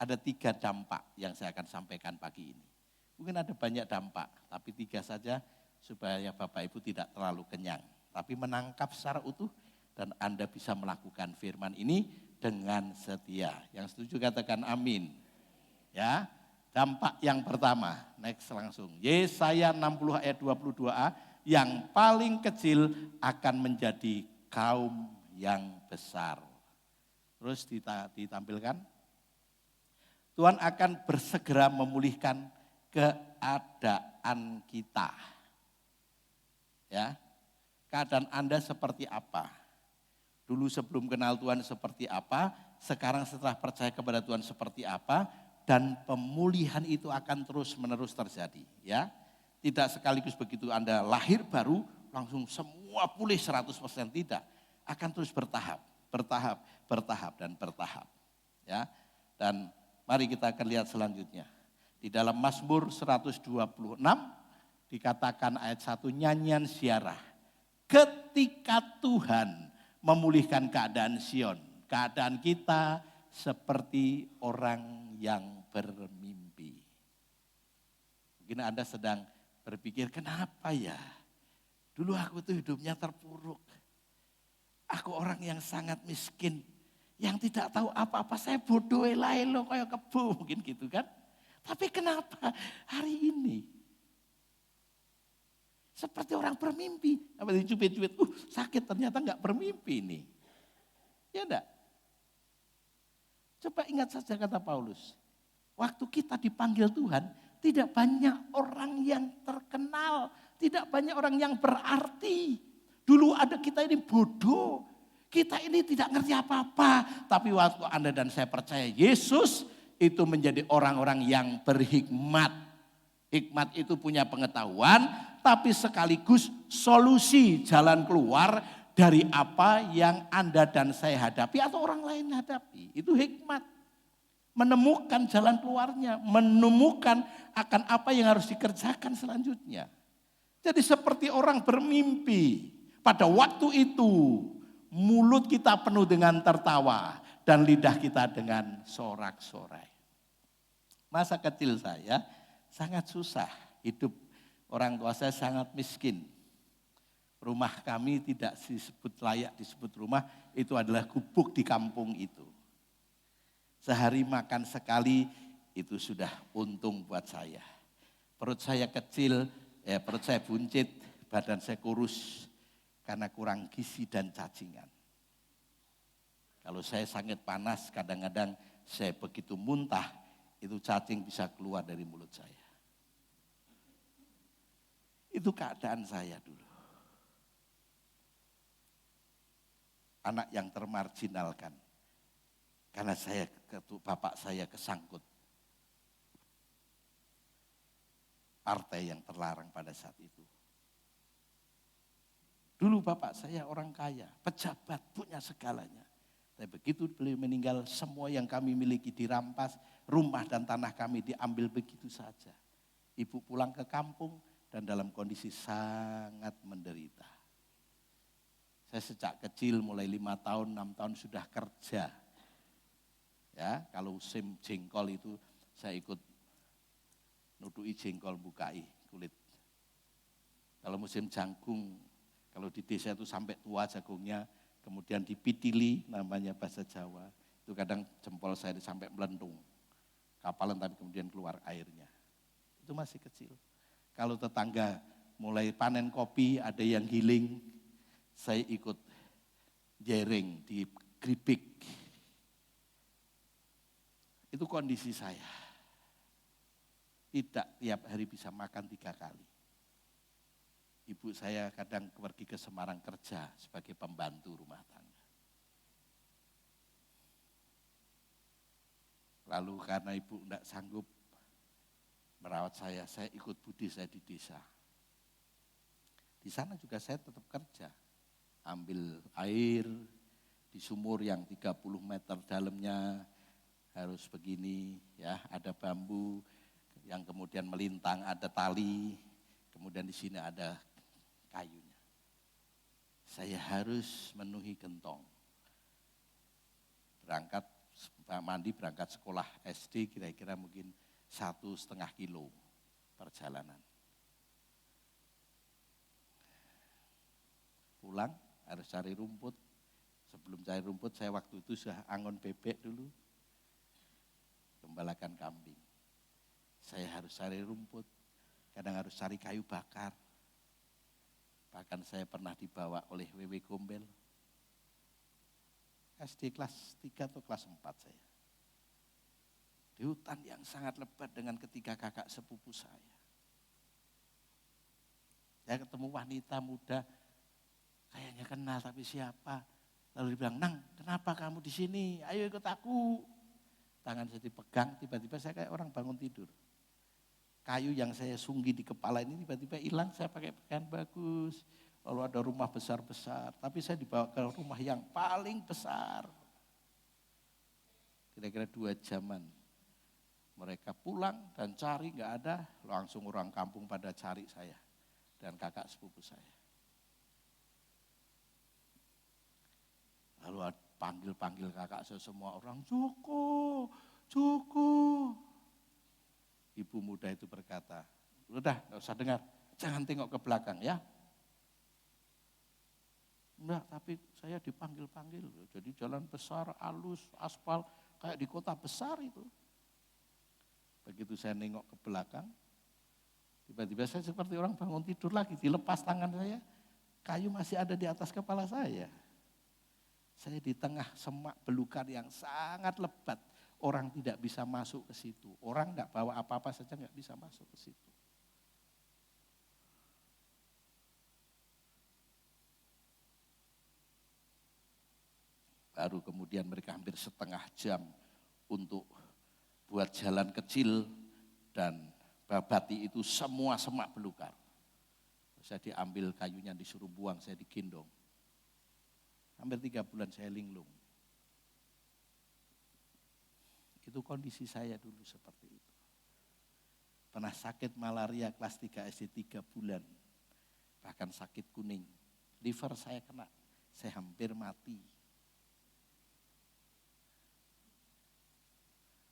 Speaker 4: Ada 3 dampak yang saya akan sampaikan pagi ini. Mungkin ada banyak dampak, tapi 3 saja supaya Bapak Ibu tidak terlalu kenyang. Tapi menangkap secara utuh dan Anda bisa melakukan firman ini dengan setia. Yang setuju katakan amin. Ya, dampak yang pertama, next langsung. Yesaya 60 ayat 22a, yang paling kecil akan menjadi kaum yang besar. Terus ditampilkan. Tuhan akan bersegera memulihkan keadaan kita. Ya, keadaan Anda seperti apa? Dulu sebelum kenal Tuhan seperti apa? Sekarang setelah percaya kepada Tuhan seperti apa? Dan pemulihan itu akan terus menerus terjadi. Ya, tidak sekaligus begitu Anda lahir baru langsung semua pulih 100%, tidak. Akan terus bertahap, dan bertahap. Ya, dan mari kita akan lihat selanjutnya. Di dalam Mazmur 126 dikatakan ayat 1, nyanyian ziarah. Ketika Tuhan memulihkan keadaan Sion, keadaan kita seperti orang yang bermimpi. Mungkin Anda sedang berpikir, kenapa ya? Dulu aku tuh hidupnya terpuruk. Aku orang yang sangat miskin, yang tidak tahu apa-apa, saya bodoh lo kayak kebo, mungkin gitu kan. Tapi kenapa hari ini seperti orang bermimpi? Apa dicubit-cubit, sakit ternyata enggak bermimpi ini. Ya enggak? Coba ingat saja kata Paulus. Waktu kita dipanggil Tuhan, tidak banyak orang yang terkenal, tidak banyak orang yang berarti. Dulu ada kita ini bodoh, kita ini tidak ngerti apa-apa. Tapi waktu Anda dan saya percaya Yesus, itu menjadi orang-orang yang berhikmat. Hikmat itu punya pengetahuan, tapi sekaligus solusi jalan keluar dari apa yang Anda dan saya hadapi atau orang lain hadapi. Itu hikmat. Menemukan jalan keluarnya, menemukan akan apa yang harus dikerjakan selanjutnya. Jadi seperti orang bermimpi. Pada waktu itu mulut kita penuh dengan tertawa dan lidah kita dengan sorak-sorai. Masa kecil saya sangat susah, hidup orang tua saya sangat miskin. Rumah kami tidak disebut layak disebut rumah, itu adalah gubuk di kampung itu. Sehari makan sekali itu sudah untung buat saya. Perut saya kecil, perut saya buncit, badan saya kurus karena kurang gizi dan cacingan. Kalau saya sangat panas, kadang-kadang saya begitu muntah, itu cacing bisa keluar dari mulut saya. Itu keadaan saya dulu. Anak yang termarginalkan. Karena bapak saya kesangkut partai yang terlarang pada saat itu. Dulu bapak saya orang kaya, pejabat, punya segalanya. Tapi begitu beliau meninggal, semua yang kami miliki dirampas, rumah dan tanah kami diambil begitu saja. Ibu pulang ke kampung dan dalam kondisi sangat menderita. Saya sejak kecil mulai 5 tahun, 6 tahun sudah kerja. Ya, kalau musim jengkol itu saya ikut nutui jengkol, bukai kulit. Kalau musim jagung, kalau di desa itu sampai tua jagungnya, kemudian dipitili namanya bahasa Jawa. Itu kadang jempol saya sampai melentung. Kapalan tapi kemudian keluar airnya. Itu masih kecil. Kalau tetangga mulai panen kopi, ada yang giling, saya ikut jering di keripik. Itu kondisi saya. Tidak tiap hari bisa makan 3 kali. Ibu saya kadang pergi ke Semarang kerja sebagai pembantu rumah tangga. Lalu karena ibu tidak sanggup merawat saya ikut budi saya di desa. Di sana juga saya tetap kerja. Ambil air di sumur yang 30 meter dalamnya, harus begini ya, ada bambu yang kemudian melintang, ada tali, kemudian di sini ada kayunya. Saya harus menuhi gentong. Berangkat mandi berangkat sekolah SD kira-kira mungkin 1,5 kilo perjalanan. Pulang harus cari rumput. Sebelum cari rumput saya waktu itu sudah angon bebek dulu. Gembalakan kambing. Saya harus cari rumput. Kadang harus cari kayu bakar. Bahkan saya pernah dibawa oleh WW Gombel. SD kelas 3 atau kelas 4 saya. Di hutan yang sangat lebat dengan ketiga kakak sepupu saya. Saya ketemu wanita muda, kayaknya kenal tapi siapa. Lalu dibilang, "Nang, kenapa kamu di sini? Ayo ikut aku." Tangan saya dipegang, tiba-tiba saya kayak orang bangun tidur. Kayu yang saya sunggi di kepala ini tiba-tiba hilang, saya pakai pakaian bagus. Lalu ada rumah besar-besar, tapi saya dibawa ke rumah yang paling besar. Kira-kira 2 jaman. Mereka pulang dan cari nggak ada, langsung orang kampung pada cari saya dan kakak sepupu saya. Lalu panggil-panggil kakak saya semua orang, "Joko, Joko." Ibu muda itu berkata, "Udah nggak usah dengar, jangan tengok ke belakang ya." Enggak, tapi saya dipanggil-panggil. Jadi jalan besar, halus, aspal, kayak di kota besar itu. Begitu saya nengok ke belakang, tiba-tiba saya seperti orang bangun tidur lagi, dilepas tangan saya, kayu masih ada di atas kepala saya. Saya di tengah semak belukar yang sangat lebat, orang tidak bisa masuk ke situ. Orang enggak bawa apa-apa saja enggak bisa masuk ke situ. Baru kemudian mereka hampir setengah jam untuk buat jalan kecil dan babati itu semua semak belukar. Saya diambil kayunya disuruh buang, saya digendong. Hampir 3 bulan saya linglung. Itu kondisi saya dulu seperti itu. Pernah sakit malaria kelas 3 SD 3 bulan. Bahkan sakit kuning. Liver saya kena, saya hampir mati.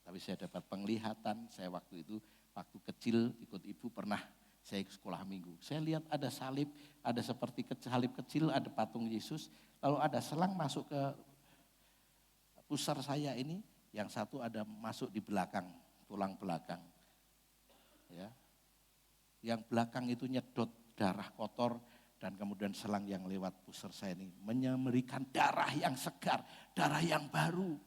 Speaker 4: Tapi saya dapat penglihatan, saya waktu itu, waktu kecil ikut ibu pernah saya ke sekolah minggu. Saya lihat ada salib, ada seperti salib kecil, ada patung Yesus. Lalu ada selang masuk ke pusar saya ini, yang satu ada masuk di belakang, tulang belakang. Ya. Yang belakang itu nyedot darah kotor dan kemudian selang yang lewat pusar saya ini memberikan darah yang segar, darah yang baru.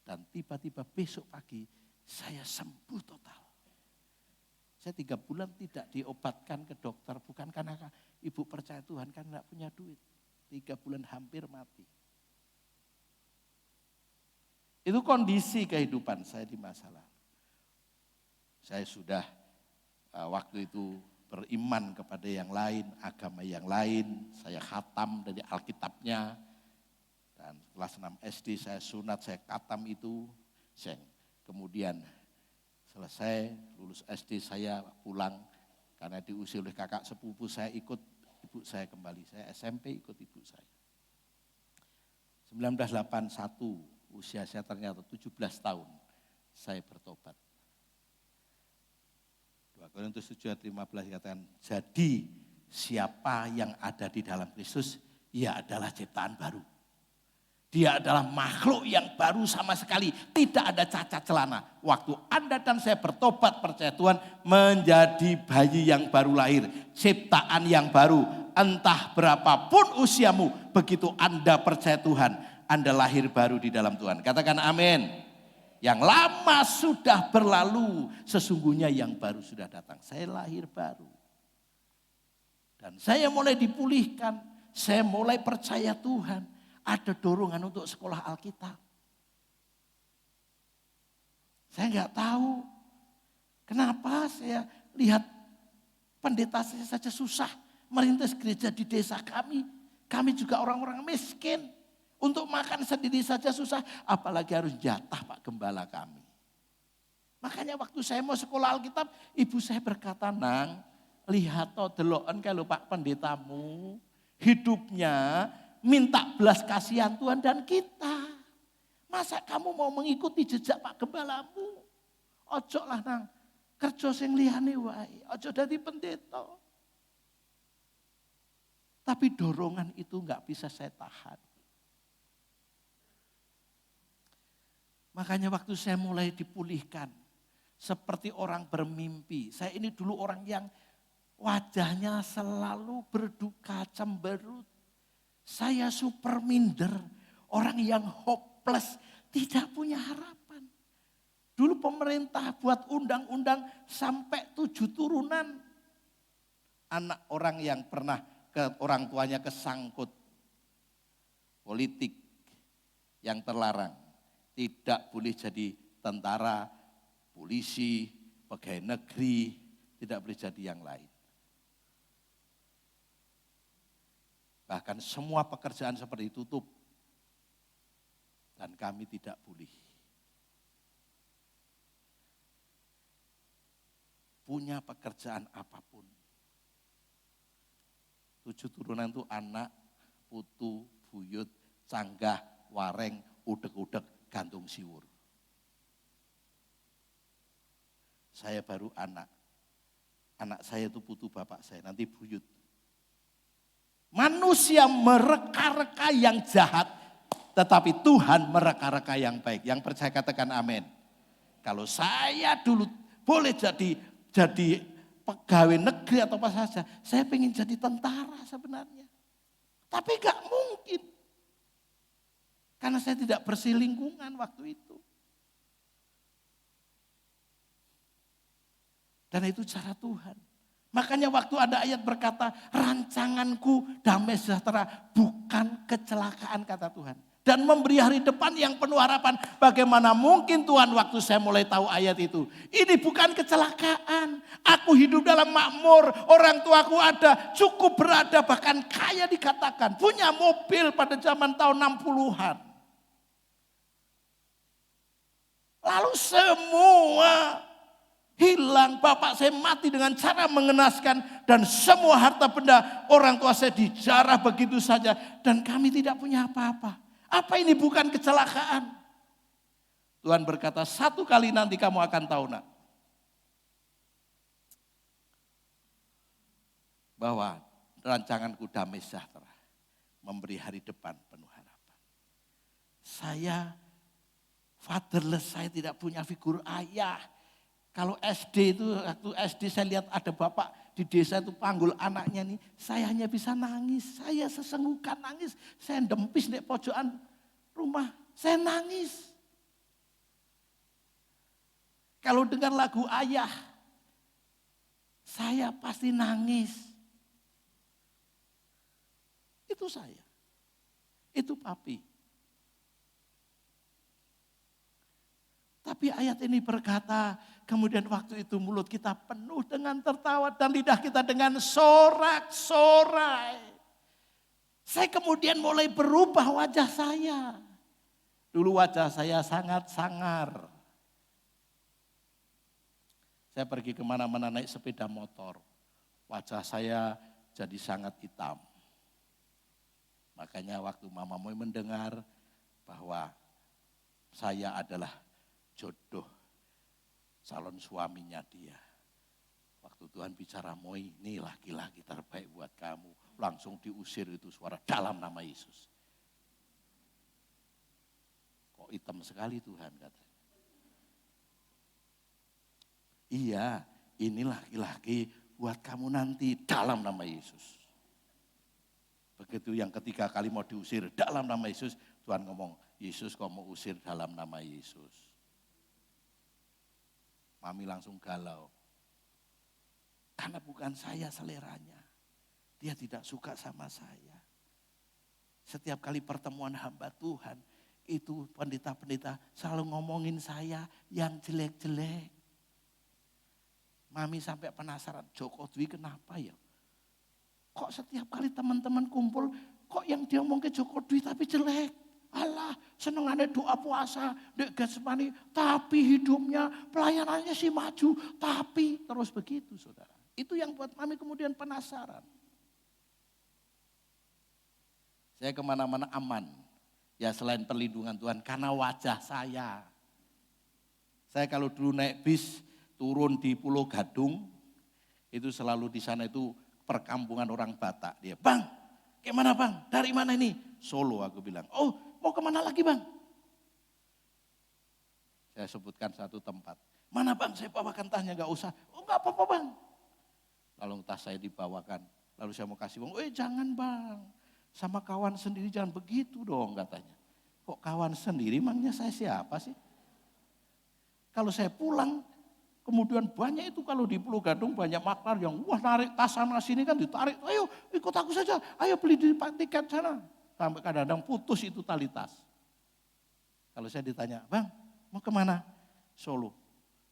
Speaker 4: Dan tiba-tiba besok pagi saya sembuh total. Saya 3 bulan tidak diobatkan ke dokter, bukan karena ibu percaya Tuhan, kan enggak punya duit. 3 bulan hampir mati. Itu kondisi kehidupan saya di masa lalu. Saya sudah waktu itu beriman kepada yang lain, agama yang lain, saya khatam dari Alkitabnya. Dan kelas 6 SD saya sunat, saya khatam itu, saya kemudian selesai lulus SD saya pulang karena diusir oleh kakak sepupu saya ikut ibu saya kembali. Saya SMP ikut ibu saya. 1981 usia saya ternyata 17 tahun saya bertobat. 2 Korintus 7:15 dikatakan, jadi siapa yang ada di dalam Kristus, ia adalah ciptaan baru. Dia adalah makhluk yang baru sama sekali. Tidak ada cacat celana. Waktu Anda dan saya bertobat percaya Tuhan, menjadi bayi yang baru lahir. Ciptaan yang baru. Entah berapapun usiamu, begitu Anda percaya Tuhan, Anda lahir baru di dalam Tuhan. Katakan amin. Yang lama sudah berlalu, sesungguhnya yang baru sudah datang. Saya lahir baru. Dan saya mulai dipulihkan. Saya mulai percaya Tuhan. Ada dorongan untuk sekolah Alkitab. Saya enggak tahu kenapa saya lihat pendeta saya saja susah merintis gereja di desa kami. Kami juga orang-orang miskin. Untuk makan sendiri saja susah, apalagi harus jatah Pak Gembala kami. Makanya waktu saya mau sekolah Alkitab, ibu saya berkata, "Nang, lihat toh deloken kalau Pak pendetamu hidupnya minta belas kasihan Tuhan dan kita. Masa kamu mau mengikuti jejak Pak Gembalamu? Ojo lah nang kerja sing liyane wae, ojo dadi pendeta. Tapi dorongan itu enggak bisa saya tahan. Makanya waktu saya mulai dipulihkan, seperti orang bermimpi. Saya ini dulu orang yang wajahnya selalu berduka, cemberut. Saya super minder, orang yang hopeless, tidak punya harapan. Dulu pemerintah buat undang-undang sampai 7 turunan. Anak orang yang pernah orang tuanya kesangkut politik yang terlarang. Tidak boleh jadi tentara, polisi, pegawai negeri, tidak boleh jadi yang lain. Bahkan semua pekerjaan seperti itu tutup. Dan kami tidak boleh. Punya pekerjaan apapun. 7 turunan itu anak, putu, buyut, canggah, wareng, udek-udek, gantung siwur. Saya baru anak. Anak saya itu putu bapak saya, nanti buyut. Manusia mereka-reka yang jahat, tetapi Tuhan mereka-reka yang baik. Yang percaya katakan amin. Kalau saya dulu boleh jadi pegawai negeri atau apa saja, saya pengen jadi tentara sebenarnya. Tapi gak mungkin. Karena saya tidak bersih lingkungan waktu itu. Dan itu cara Tuhan. Makanya waktu ada ayat berkata, rancanganku damai sejahtera bukan kecelakaan kata Tuhan. Dan memberi hari depan yang penuh harapan. Bagaimana mungkin Tuhan waktu saya mulai tahu ayat itu. Ini bukan kecelakaan. Aku hidup dalam makmur. Orang tuaku ada, cukup berada, bahkan kaya dikatakan. Punya mobil pada zaman tahun 60-an. Lalu semua hilang, bapak saya mati dengan cara mengenaskan dan semua harta benda orang tua saya dijarah begitu saja dan kami tidak punya apa-apa. Apa ini bukan kecelakaan? Tuhan berkata, 1 kali nanti kamu akan tahu nak. Bahwa rancanganku damai sejahtera. Memberi hari depan penuh harapan. Saya fatherless, saya tidak punya figur ayah. Kalau SD itu, waktu SD saya lihat ada bapak di desa itu panggul anaknya nih. Saya hanya bisa nangis, saya sesenggukan nangis. Saya dempis di pojokan rumah, saya nangis. Kalau dengar lagu ayah, saya pasti nangis. Itu saya, itu papi. Tapi ayat ini berkata, kemudian waktu itu mulut kita penuh dengan tertawa dan lidah kita dengan sorak-sorai. Saya kemudian mulai berubah wajah saya. Dulu wajah saya sangat sangar. Saya pergi kemana-mana naik sepeda motor. Wajah saya jadi sangat hitam. Makanya waktu Mama Moy mendengar bahwa saya adalah jodoh calon suaminya dia. Waktu Tuhan bicara, Moy, ini laki-laki terbaik buat kamu. Langsung diusir itu suara dalam nama Yesus. Kok hitam sekali Tuhan katanya. Iya, ini laki-laki buat kamu nanti dalam nama Yesus. Begitu yang ketiga kali mau diusir dalam nama Yesus, Tuhan ngomong, Yesus kok mau usir dalam nama Yesus. Mami langsung galau. Karena bukan saya seleranya. Dia tidak suka sama saya. Setiap kali pertemuan hamba Tuhan, itu pendeta-pendeta selalu ngomongin saya yang jelek-jelek. Mami sampai penasaran, Joko Dwi kenapa ya? Kok setiap kali teman-teman kumpul, kok yang dia ngomong ke Joko Dwi tapi jelek? Alah, senengannya doa puasa, dek Getsemani, tapi hidupnya, pelayanannya sih maju, tapi terus begitu saudara. Itu yang buat Mami kemudian penasaran. Saya kemana-mana aman, Ya selain perlindungan Tuhan, karena wajah saya. Saya kalau dulu naik bis, turun di Pulau Gadung, itu selalu di sana itu perkampungan orang Batak. Dia, "Bang, gimana bang? Dari mana ini?" "Solo," aku bilang. "Oh, mau kemana lagi bang?" Saya sebutkan satu tempat. "Mana bang, saya bawakan tasnya." "Gak usah." "Oh gak apa-apa bang." Lalu tas saya dibawakan. Lalu saya mau kasih uang. "Jangan bang, sama kawan sendiri jangan begitu dong," katanya. "Kok kawan sendiri, emangnya saya siapa sih? Kalau saya pulang, kemudian banyak itu kalau di Pulau Gadung banyak maklar yang wah narik tas sana sini kan ditarik. "Ayo ikut aku saja, ayo beli di tiket sana." Sampai kadang-kadang putus itu tali tas. Kalau saya ditanya, "Bang, mau kemana?" "Solo."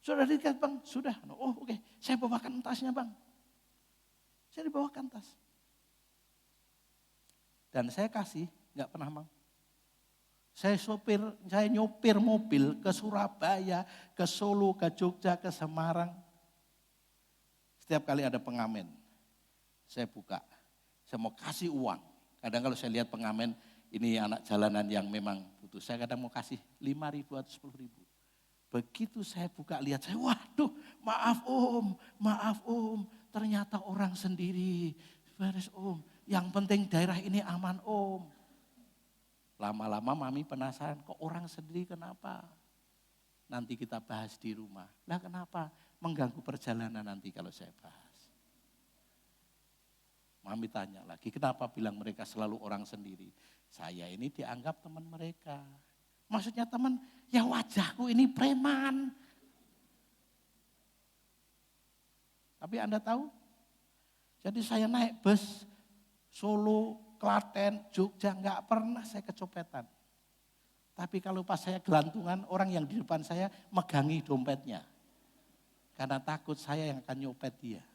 Speaker 4: "Sudah tiket bang?" "Sudah." "Oh oke, saya bawakan tasnya bang." Saya dibawakan tas. Dan saya kasih, gak pernah mau. Saya nyopir mobil ke Surabaya, ke Solo, ke Jogja, ke Semarang. Setiap kali ada pengamen, saya buka. Saya mau kasih uang. Kadang kalau saya lihat pengamen, ini anak jalanan yang memang butuh. Saya kadang mau kasih 5.000 atau 10.000. Begitu saya buka lihat, saya waduh maaf om. Ternyata orang sendiri. Beres om, yang penting daerah ini aman om. Lama-lama mami penasaran, kok orang sendiri kenapa? Nanti kita bahas di rumah. Lah kenapa? Mengganggu perjalanan nanti kalau saya bahas. Mami tanya lagi, kenapa bilang mereka selalu orang sendiri? Saya ini dianggap teman mereka. Maksudnya teman, ya wajahku ini preman. Tapi Anda tahu? Jadi saya naik bus Solo, Klaten, Jogja, enggak pernah saya kecopetan. Tapi kalau pas saya gelantungan, orang yang di depan saya megangi dompetnya. Karena takut saya yang akan nyopet dia.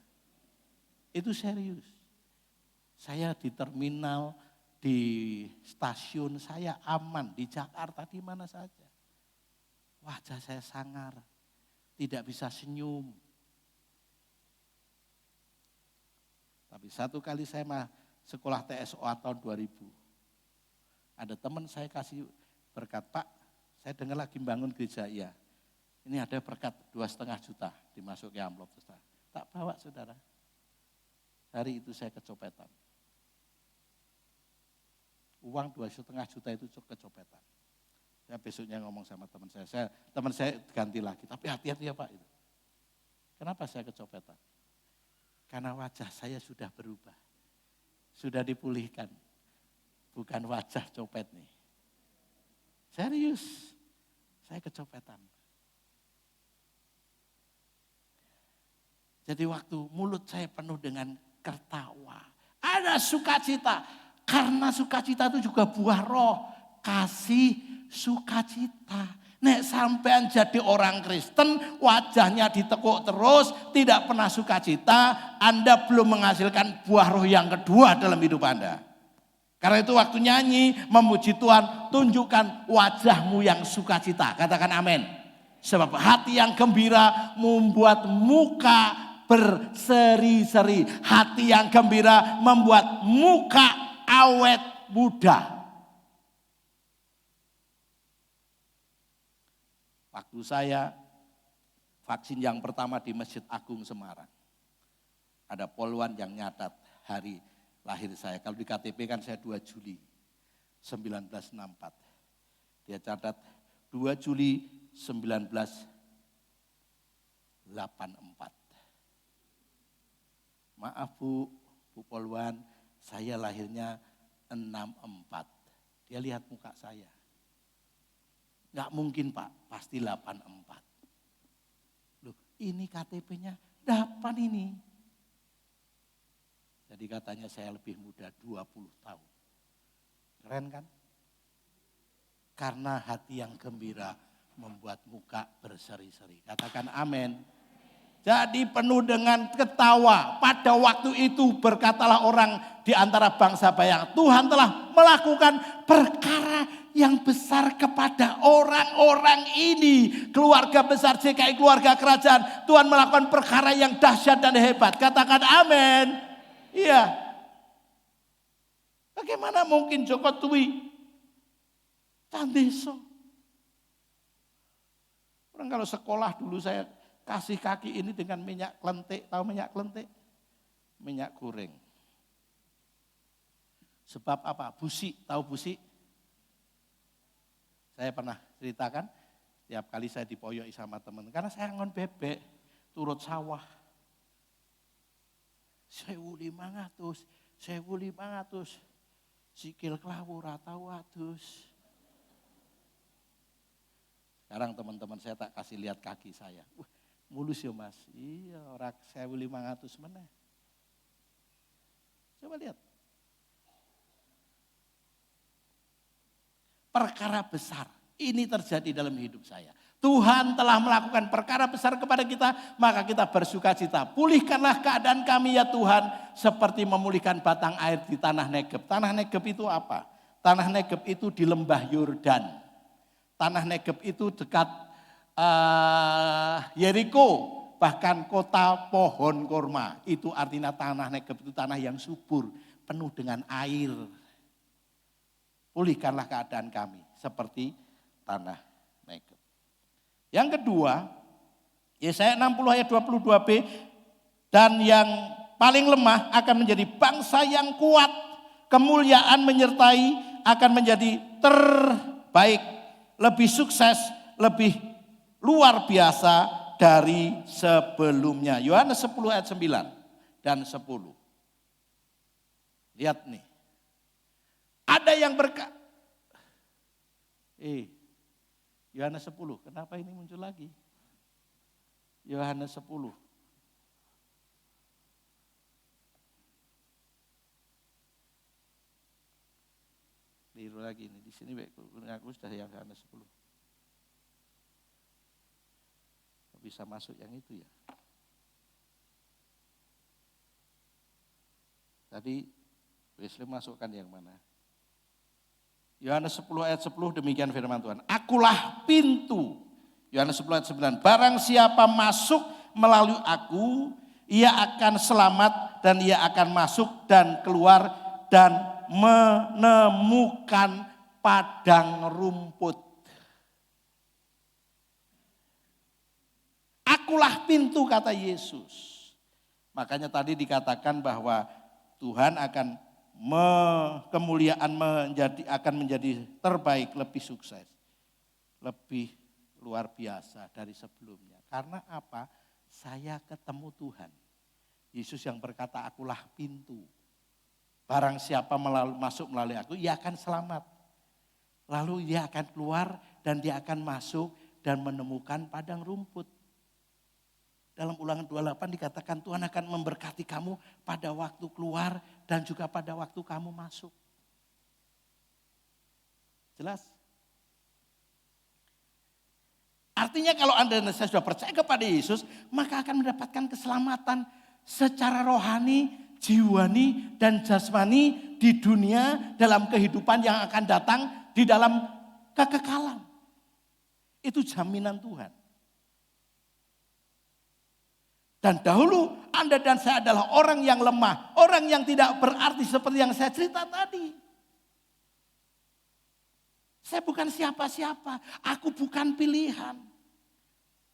Speaker 4: Itu serius. Saya di terminal, di stasiun saya aman, di Jakarta, di mana saja. Wajah saya sangar, tidak bisa senyum. Tapi satu kali saya sekolah TSO tahun 2000. Ada teman saya kasih berkat, "Pak, saya dengar lagi bangun gereja." "Iya, ini ada berkat 2,5 juta dimasuki amplop." Tak bawa saudara. Hari itu saya kecopetan. Uang 2,5 juta itu kecopetan. Saya besoknya ngomong sama teman saya ganti lagi. "Tapi hati-hati ya Pak." Kenapa saya kecopetan? Karena wajah saya sudah berubah. Sudah dipulihkan. Bukan wajah copet nih. Serius. Saya kecopetan. Jadi waktu mulut saya penuh dengan tertawa. Ada sukacita. Karena sukacita itu juga buah roh. Kasih sukacita. Nek sampean jadi orang Kristen, wajahnya ditekuk terus, tidak pernah sukacita, Anda belum menghasilkan buah roh yang kedua dalam hidup Anda. Karena itu waktu nyanyi, memuji Tuhan, tunjukkan wajahmu yang sukacita. Katakan amin. Sebab hati yang gembira membuat muka berseri-seri. Hati yang gembira membuat muka awet muda. Waktu saya vaksin yang pertama di Masjid Agung Semarang. Ada polwan yang nyatat hari lahir saya. Kalau di KTP kan saya 2 Juli 1964. Dia catat 2 Juli 1984. Maaf Bu polwan, saya lahirnya 64. Dia lihat muka saya. Enggak mungkin Pak, pasti 84. Loh, ini KTP-nya 8 ini. Jadi katanya saya lebih muda 20 tahun. Keren kan? Karena hati yang gembira membuat muka berseri-seri. Katakan amin. Jadi penuh dengan ketawa. Pada waktu itu berkatalah orang di antara bangsa bayang, Tuhan telah melakukan perkara yang besar kepada orang-orang ini. Keluarga besar CKI, keluarga kerajaan. Tuhan melakukan perkara yang dahsyat dan hebat. Katakan amin. Iya. Bagaimana mungkin Joko Twi Candeso. Orang kalau sekolah dulu saya kasih kaki ini dengan minyak klentik. Tahu minyak klentik? Minyak goreng. Sebab apa? Busi. Tahu busi? Saya pernah ceritakan, setiap kali saya dipoyoi sama teman. Karena saya ngon bebek, turut sawah. 1.500, 1.500. Sikil klawu ratau adus. Sekarang teman-teman saya tak kasih lihat kaki saya. Mulus ya mas. Iya orang 1.500 mana. Coba lihat. Perkara besar. Ini terjadi dalam hidup saya. Tuhan telah melakukan perkara besar kepada kita, maka kita bersuka cita. Pulihkanlah keadaan kami ya Tuhan, seperti memulihkan batang air di tanah Negeb. Tanah Negeb itu apa? Tanah Negeb itu di lembah Yordan. Tanah Negeb itu dekat Yeriko, bahkan kota pohon korma. Itu artinya tanah Negeb itu tanah yang subur, penuh dengan air. Pulihkanlah keadaan kami seperti tanah Negeb. Yang kedua, Yesaya 60 ayat 22b, dan yang paling lemah akan menjadi bangsa yang kuat, kemuliaan menyertai akan menjadi terbaik, lebih sukses, lebih luar biasa dari sebelumnya. Yohanes 10 ayat 9 dan 10. Lihat nih. Ada yang Yohanes 10, kenapa ini muncul lagi? Yohanes 10. Keliru lagi ini, di sini aku sudah yang Yohanes 10. Bisa masuk yang itu ya. Tadi Wesley masukkan yang mana? Yohanes 10 ayat 10 demikian firman Tuhan. Akulah pintu. Yohanes 10 ayat 9. Barang siapa masuk melalui aku, ia akan selamat dan ia akan masuk dan keluar dan menemukan padang rumput. Akulah pintu kata Yesus. Makanya tadi dikatakan bahwa Tuhan akan kemuliaan akan menjadi terbaik, lebih sukses, lebih luar biasa dari sebelumnya. Karena apa? Saya ketemu Tuhan. Yesus yang berkata, akulah pintu. Barang siapa masuk melalui aku, ia akan selamat. Lalu dia akan keluar dan dia akan masuk dan menemukan padang rumput. Dalam Ulangan 28 dikatakan Tuhan akan memberkati kamu pada waktu keluar dan juga pada waktu kamu masuk. Jelas? Artinya kalau Anda dan saya sudah percaya kepada Yesus, maka akan mendapatkan keselamatan secara rohani, jiwani, dan jasmani di dunia dalam kehidupan yang akan datang di dalam kekekalan. Itu jaminan Tuhan. Dan dahulu Anda dan saya adalah orang yang lemah, orang yang tidak berarti seperti yang saya cerita tadi. Saya bukan siapa-siapa, aku bukan pilihan.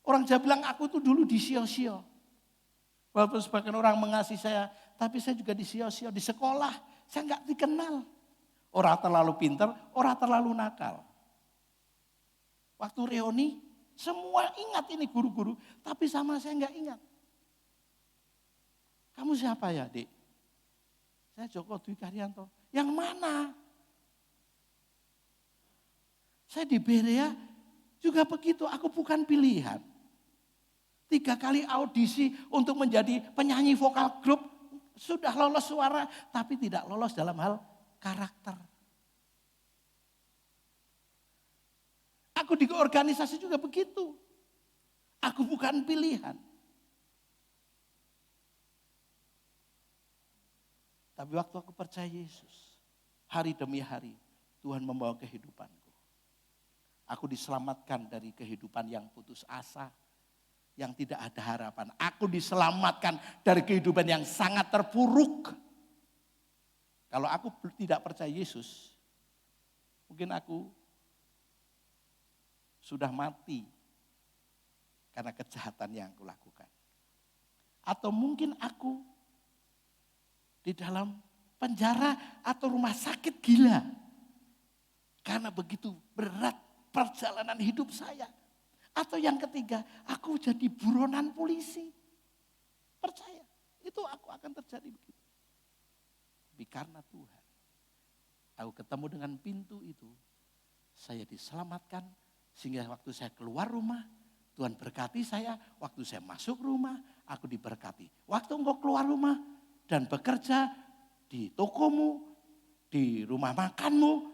Speaker 4: Orang Jawa bilang aku tuh dulu disio-sio. Walaupun sebagian orang mengasihi saya, tapi saya juga disio-sio. Di sekolah saya nggak dikenal. Orang terlalu pintar, orang terlalu nakal. Waktu reuni, semua ingat ini guru-guru, tapi sama saya nggak ingat. Kamu siapa ya, Dik? Saya Joko Dwi Karyanto. Yang mana? Saya di Berea juga begitu, aku bukan pilihan. 3 kali audisi untuk menjadi penyanyi vokal grup, sudah lolos suara, tapi tidak lolos dalam hal karakter. Aku di organisasi juga begitu. Aku bukan pilihan. Tapi waktu aku percaya Yesus, hari demi hari Tuhan membawa kehidupanku. Aku diselamatkan dari kehidupan yang putus asa, yang tidak ada harapan. Aku diselamatkan dari kehidupan yang sangat terpuruk. Kalau aku tidak percaya Yesus, mungkin aku sudah mati karena kejahatan yang aku lakukan. Atau mungkin aku di dalam penjara atau rumah sakit gila. Karena begitu berat perjalanan hidup saya. Atau yang ketiga, aku jadi buronan polisi. Percaya, itu aku akan terjadi begitu. Tapi karena Tuhan, aku ketemu dengan pintu itu, saya diselamatkan. Sehingga waktu saya keluar rumah, Tuhan berkati saya. Waktu saya masuk rumah, aku diberkati. Waktu engkau keluar rumah dan bekerja di tokomu, di rumah makanmu,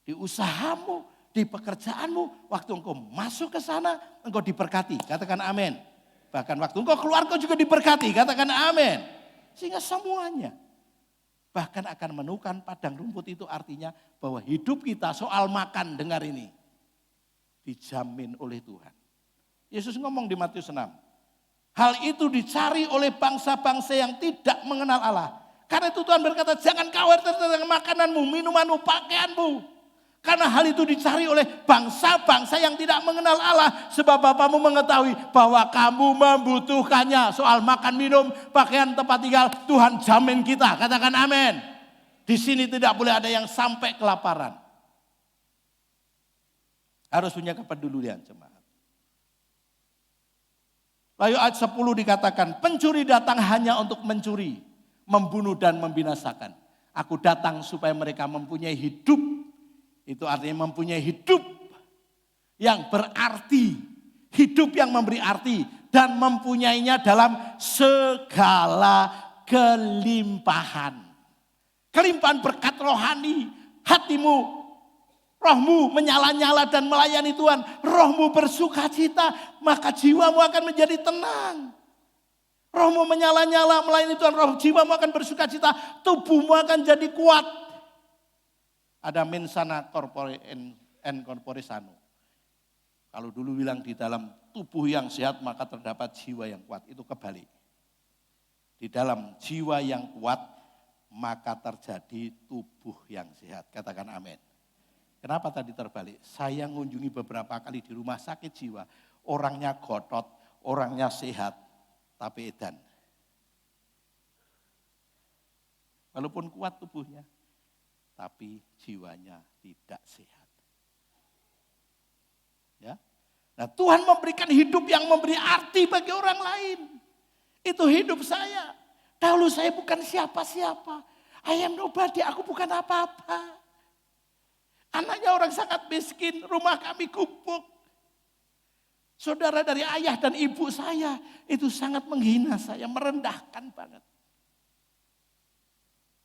Speaker 4: di usahamu, di pekerjaanmu, waktu engkau masuk ke sana, engkau diberkati. Katakan amin. Bahkan waktu engkau keluar, engkau juga diberkati. Katakan amin. Sehingga semuanya bahkan akan menemukan padang rumput itu artinya bahwa hidup kita soal makan, dengar ini, dijamin oleh Tuhan. Yesus ngomong di Matius 6. Hal itu dicari oleh bangsa-bangsa yang tidak mengenal Allah. Karena itu Tuhan berkata, jangan khawatir tentang makananmu, minumanmu, pakaianmu. Karena hal itu dicari oleh bangsa-bangsa yang tidak mengenal Allah. Sebab Bapamu mengetahui bahwa kamu membutuhkannya. Soal makan, minum, pakaian, tempat tinggal, Tuhan jamin kita. Katakan amin. Di sini tidak boleh ada yang sampai kelaparan. Harus punya kepedulian jemaat. Lalu ayat 10 dikatakan, pencuri datang hanya untuk mencuri, membunuh dan membinasakan. Aku datang supaya mereka mempunyai hidup. Itu artinya mempunyai hidup yang berarti. Hidup yang memberi arti. Dan mempunyainya dalam segala kelimpahan. Kelimpahan berkat rohani. Hatimu, rohmu menyala-nyala dan melayani Tuhan. Rohmu bersuka cita, maka jiwamu akan menjadi tenang. Rohmu menyala-nyala melayani Tuhan, roh jiwamu akan bersuka cita, tubuhmu akan jadi kuat. Ada mensana corpore en corpore sano. Kalau dulu bilang di dalam tubuh yang sehat maka terdapat jiwa yang kuat, itu kebalik. Di dalam jiwa yang kuat maka terjadi tubuh yang sehat. Katakan amin. Kenapa tadi terbalik? Saya mengunjungi beberapa kali di rumah sakit jiwa. Orangnya gotot, orangnya sehat, tapi edan. Walaupun kuat tubuhnya, tapi jiwanya tidak sehat. Ya. Nah, Tuhan memberikan hidup yang memberi arti bagi orang lain. Itu hidup saya. Dahulu saya bukan siapa-siapa. I am nobody, aku bukan apa-apa. Anaknya orang sangat miskin, rumah kami gubuk. Saudara dari ayah dan ibu saya itu sangat menghina saya, merendahkan banget.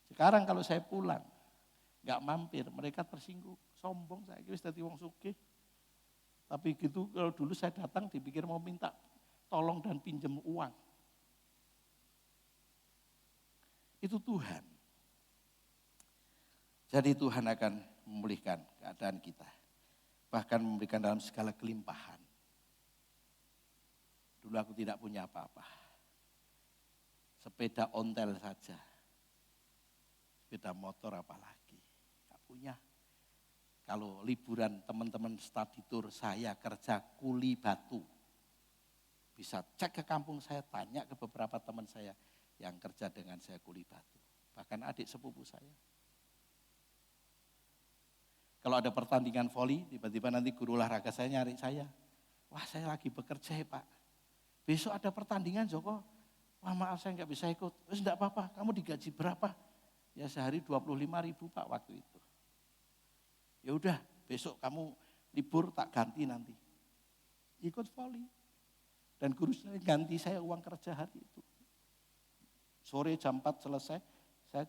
Speaker 4: Sekarang kalau saya pulang, gak mampir, mereka tersinggung, sombong saya kira dadi wong sugih. Tapi gitu kalau dulu saya datang dipikir mau minta tolong dan pinjam uang. Itu Tuhan. Jadi Tuhan akan memulihkan keadaan kita. Bahkan memberikan dalam segala kelimpahan. Dulu aku tidak punya apa-apa. Sepeda ontel saja. Sepeda motor apalagi. Gak punya. Kalau liburan teman-teman study tour saya kerja kuli batu. Bisa cek ke kampung saya, tanya ke beberapa teman saya yang kerja dengan saya kuli batu. Bahkan adik sepupu saya. Kalau ada pertandingan voli, tiba-tiba nanti guru olahraga saya nyari saya. Wah, saya lagi bekerja ya Pak. Besok ada pertandingan Joko. Wah, maaf saya nggak bisa ikut. Terus enggak apa-apa, kamu digaji berapa? Ya sehari 25.000 Pak waktu itu. Ya udah, besok kamu libur tak ganti nanti. Ikut voli. Dan guru saya ganti saya uang kerja hari itu. Sore jam 4 selesai, saya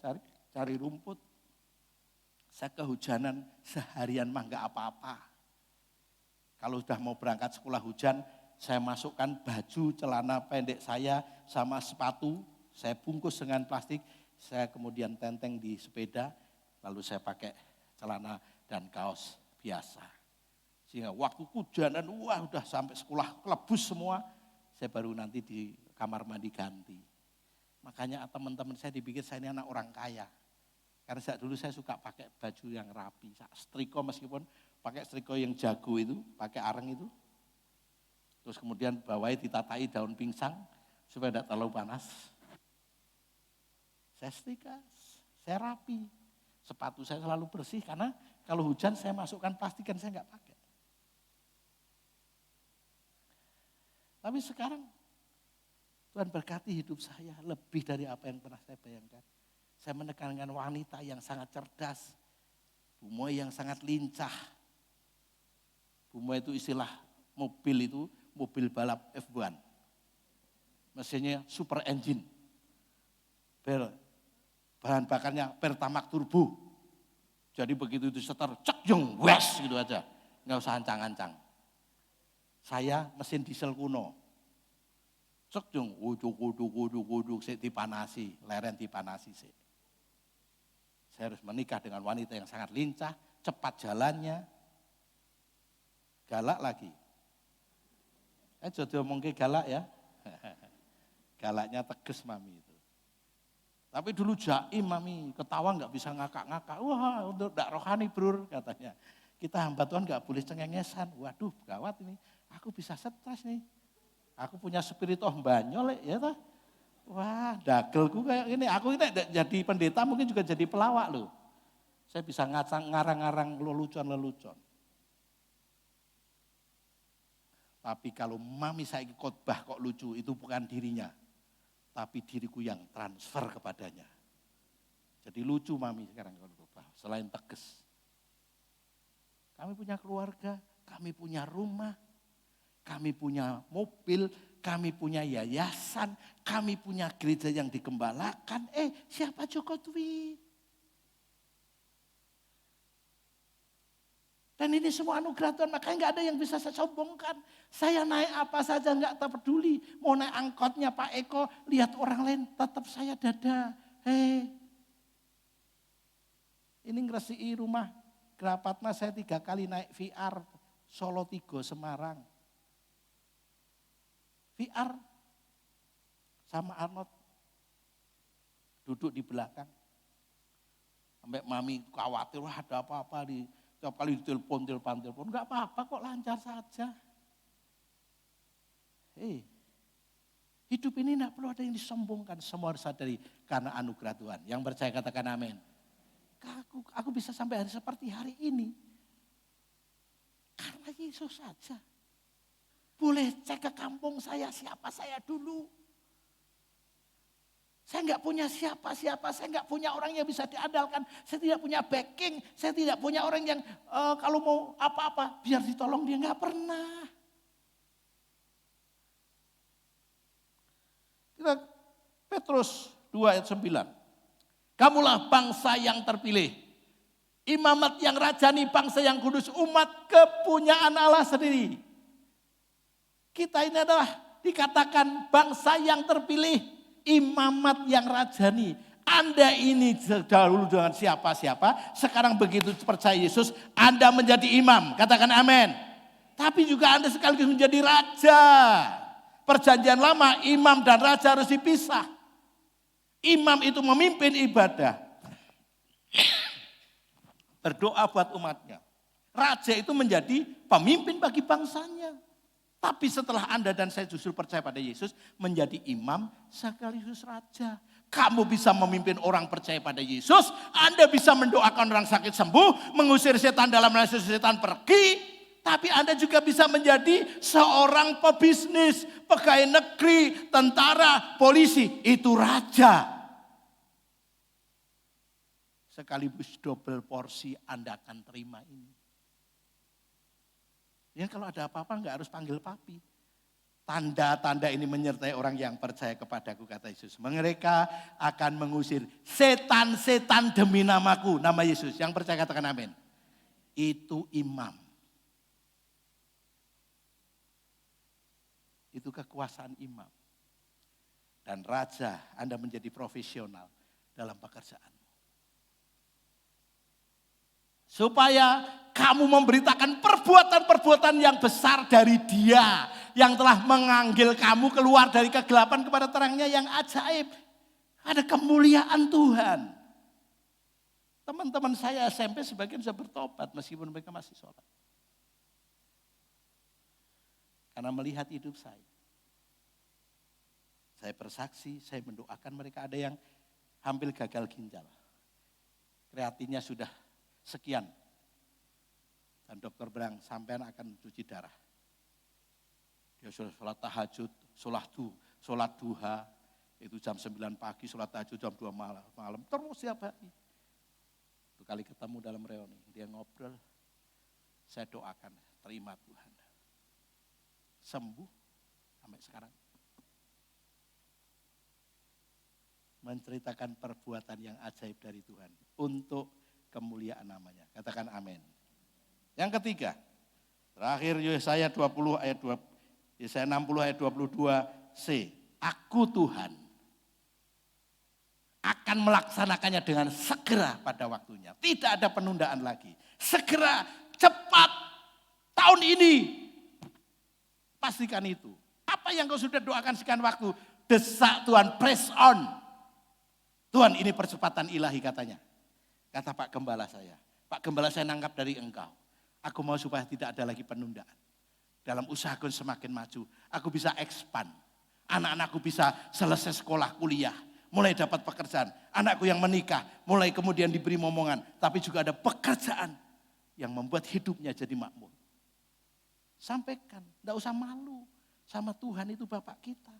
Speaker 4: cari rumput. Saya kehujanan seharian mah enggak apa-apa. Kalau sudah mau berangkat sekolah hujan, saya masukkan baju, celana pendek saya sama sepatu, saya bungkus dengan plastik, saya kemudian tenteng di sepeda, lalu saya pakai celana dan kaos biasa. Sehingga waktu hujanan, wah udah sampai sekolah kelebus semua, saya baru nanti di kamar mandi ganti. Makanya teman-teman saya dipikir saya ini anak orang kaya. Karena sejak dulu saya suka pakai baju yang rapi, setrika meskipun pakai setrika yang jago itu, pakai areng itu. Terus kemudian bawahnya ditatai daun pingsang supaya tidak terlalu panas. Saya setrika, saya rapi. Sepatu saya selalu bersih karena kalau hujan saya masukkan plastikan, saya enggak pakai. Tapi sekarang Tuhan berkati hidup saya lebih dari apa yang pernah saya bayangkan. Saya menekankan wanita yang sangat cerdas, Bu Moy yang sangat lincah. Bu Moy itu istilah mobil itu, mobil balap F1. Mesinnya super engine. Bahan bakarnya Pertamax turbo. Jadi begitu disetor, cek jeng, wes gitu aja. Nggak usah ancang-ancang. Saya mesin diesel kuno. Cek jeng, wuduk, saya dipanasi, leren dipanasi sih. Saya harus menikah dengan wanita yang sangat lincah, cepat jalannya, galak lagi. Jodoh mungkin galak ya. Galaknya tegas mami itu. Tapi dulu jaim mami, ketawa nggak bisa ngakak-ngakak. Wah untuk nggak rohani bro katanya. Kita hamba Tuhan nggak boleh cengengesan. Waduh gawat ini, aku bisa stres nih. Aku punya spirit banyol ya toh. Wah dagelku kayak gini, aku ini jadi pendeta mungkin juga jadi pelawak loh. Saya bisa ngarang-ngarang lelucon-lelucon. Tapi kalau mami saya khotbah kok lucu, itu bukan dirinya. Tapi diriku yang transfer kepadanya. Jadi lucu mami sekarang kalau khotbah, selain tegas. Kami punya keluarga, kami punya rumah, kami punya mobil, kami punya yayasan, kami punya gereja yang digembalakan. Siapa Joko Dwi? Dan ini semua anugerah Tuhan, makanya nggak ada yang bisa saya sombongkan. Saya naik apa saja nggak peduli. Mau naik angkotnya Pak Eko, lihat orang lain, tetap saya dada. Ini ngeresi rumah kerabat mas saya 3 kali naik VR Solo 3 Semarang. VR sama Arnold duduk di belakang. Sampai mami khawatir, wah ada apa-apa di tiap kali ditelepon. Enggak apa-apa kok, lancar saja. Hidup ini enggak perlu ada yang disombongkan. Semua harus sadari karena anugerah Tuhan. Yang percaya katakan amin. Aku bisa sampai hari seperti hari ini. Karena Yesus saja. Boleh cek ke kampung saya, siapa saya dulu. Saya enggak punya siapa-siapa, saya enggak punya orang yang bisa diandalkan. Saya tidak punya backing, saya tidak punya orang yang kalau mau apa-apa biar ditolong dia, enggak pernah. Kita Petrus 2 ayat 9. Kamulah bangsa yang terpilih, imamat yang rajani, bangsa yang kudus, umat kepunyaan Allah sendiri. Kita ini adalah dikatakan bangsa yang terpilih, imamat yang rajani. Anda ini dahulu dengan siapa-siapa, sekarang begitu percaya Yesus, Anda menjadi imam. Katakan amin. Tapi juga Anda sekaligus menjadi raja. Perjanjian lama, imam dan raja harus dipisah. Imam itu memimpin ibadah. Berdoa buat umatnya. Raja itu menjadi pemimpin bagi bangsanya. Tapi setelah Anda dan saya justru percaya pada Yesus, menjadi imam sekaligus raja. Kamu bisa memimpin orang percaya pada Yesus, Anda bisa mendoakan orang sakit sembuh, mengusir setan dalam nama Yesus, setan pergi. Tapi Anda juga bisa menjadi seorang pebisnis, pegawai negeri, tentara, polisi, itu raja. Sekaligus double porsi Anda akan terima ini. Ya kalau ada apa-apa enggak harus panggil papi. Tanda-tanda ini menyertai orang yang percaya kepadaku, kata Yesus. Mereka akan mengusir setan-setan demi namaku, nama Yesus. Yang percaya katakan amin. Itu imam. Itu kekuasaan imam. Dan raja, Anda menjadi profesional dalam pekerjaan. Supaya kamu memberitakan perbuatan-perbuatan yang besar dari Dia. Yang telah mengambil kamu keluar dari kegelapan kepada terangnya yang ajaib. Ada kemuliaan Tuhan. Teman-teman saya SMP sebagian sudah bertobat meskipun mereka masih sholat. Karena melihat hidup saya. Saya bersaksi, saya mendoakan mereka, ada yang hampir gagal ginjal. Kreatinnya sudah sekian. Dan dokter bilang, sampean akan cuci darah. Dia sudah sholat tahajud, sholat duha, itu jam 9 pagi, sholat tahajud jam 2 malam. Terus setiap hari. Itu kali ketemu dalam reuni, dia ngobrol, saya doakan, terima Tuhan. Sembuh sampai sekarang. Menceritakan perbuatan yang ajaib dari Tuhan untuk kemuliaan namanya. Katakan amin. Yang ketiga, terakhir Yesaya 20 ayat 2, Yesaya 60 ayat 22c. Aku Tuhan akan melaksanakannya dengan segera pada waktunya. Tidak ada penundaan lagi. Segera, cepat, tahun ini. Pastikan itu. Apa yang kau sudah doakan sekian waktu, desak Tuhan, press on. Tuhan, ini percepatan ilahi katanya. Kata Pak Gembala saya, Pak Gembala saya nangkap dari engkau. Aku mau supaya tidak ada lagi penundaan. Dalam usahaku semakin maju, aku bisa expand. Anak-anakku bisa selesai sekolah, kuliah, mulai dapat pekerjaan. Anakku yang menikah, mulai kemudian diberi momongan. Tapi juga ada pekerjaan yang membuat hidupnya jadi makmur. Sampaikan, tidak usah malu sama Tuhan, itu Bapak kita.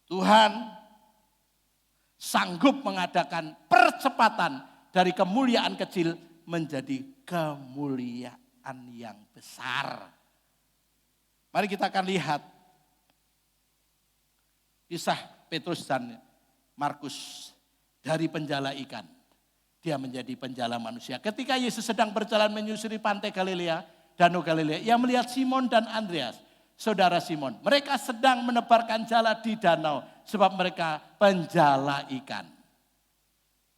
Speaker 4: Tuhan sanggup mengadakan percepatan dari kemuliaan kecil menjadi kemuliaan yang besar. Mari kita akan lihat kisah Petrus dan Markus dari penjala ikan. Dia menjadi penjala manusia. Ketika Yesus sedang berjalan menyusuri pantai Galilea, Danau Galilea, ia melihat Simon dan Andreas, saudara Simon. Mereka sedang menebarkan jala di danau sebab mereka penjala ikan.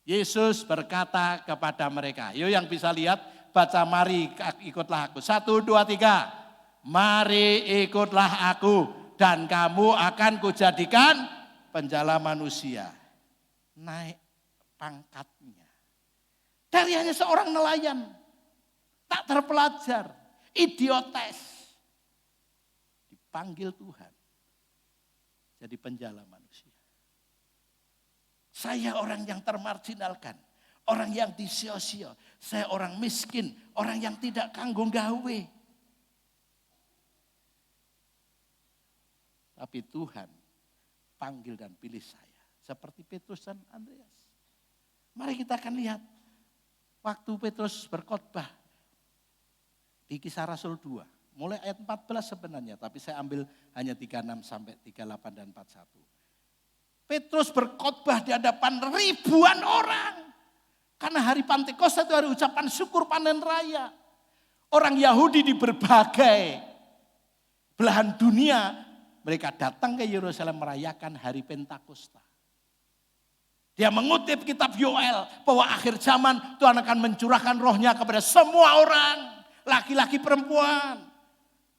Speaker 4: Yesus berkata kepada mereka, yuk yang bisa lihat, baca, mari ikutlah aku. 1, 2, 3. Mari ikutlah aku dan kamu akan kujadikan penjala manusia. Naik pangkatnya. Dari hanya seorang nelayan, tak terpelajar, idiotes. Dipanggil Tuhan jadi penjala manusia. Saya orang yang termarginalkan, orang yang disio-sio, saya orang miskin, orang yang tidak kanggo gawe. Tapi Tuhan panggil dan pilih saya, seperti Petrus dan Andreas. Mari kita akan lihat waktu Petrus berkhotbah di Kisah Rasul 2. Mulai ayat 14 sebenarnya, tapi saya ambil hanya 36 sampai 38 dan 41. Petrus berkhotbah di hadapan ribuan orang. Karena hari Pantekosta itu hari ucapan syukur panen raya. Orang Yahudi di berbagai belahan dunia, mereka datang ke Yerusalem merayakan hari Pentakosta. Dia mengutip kitab Yoel bahwa akhir zaman Tuhan akan mencurahkan rohnya kepada semua orang. Laki-laki, perempuan,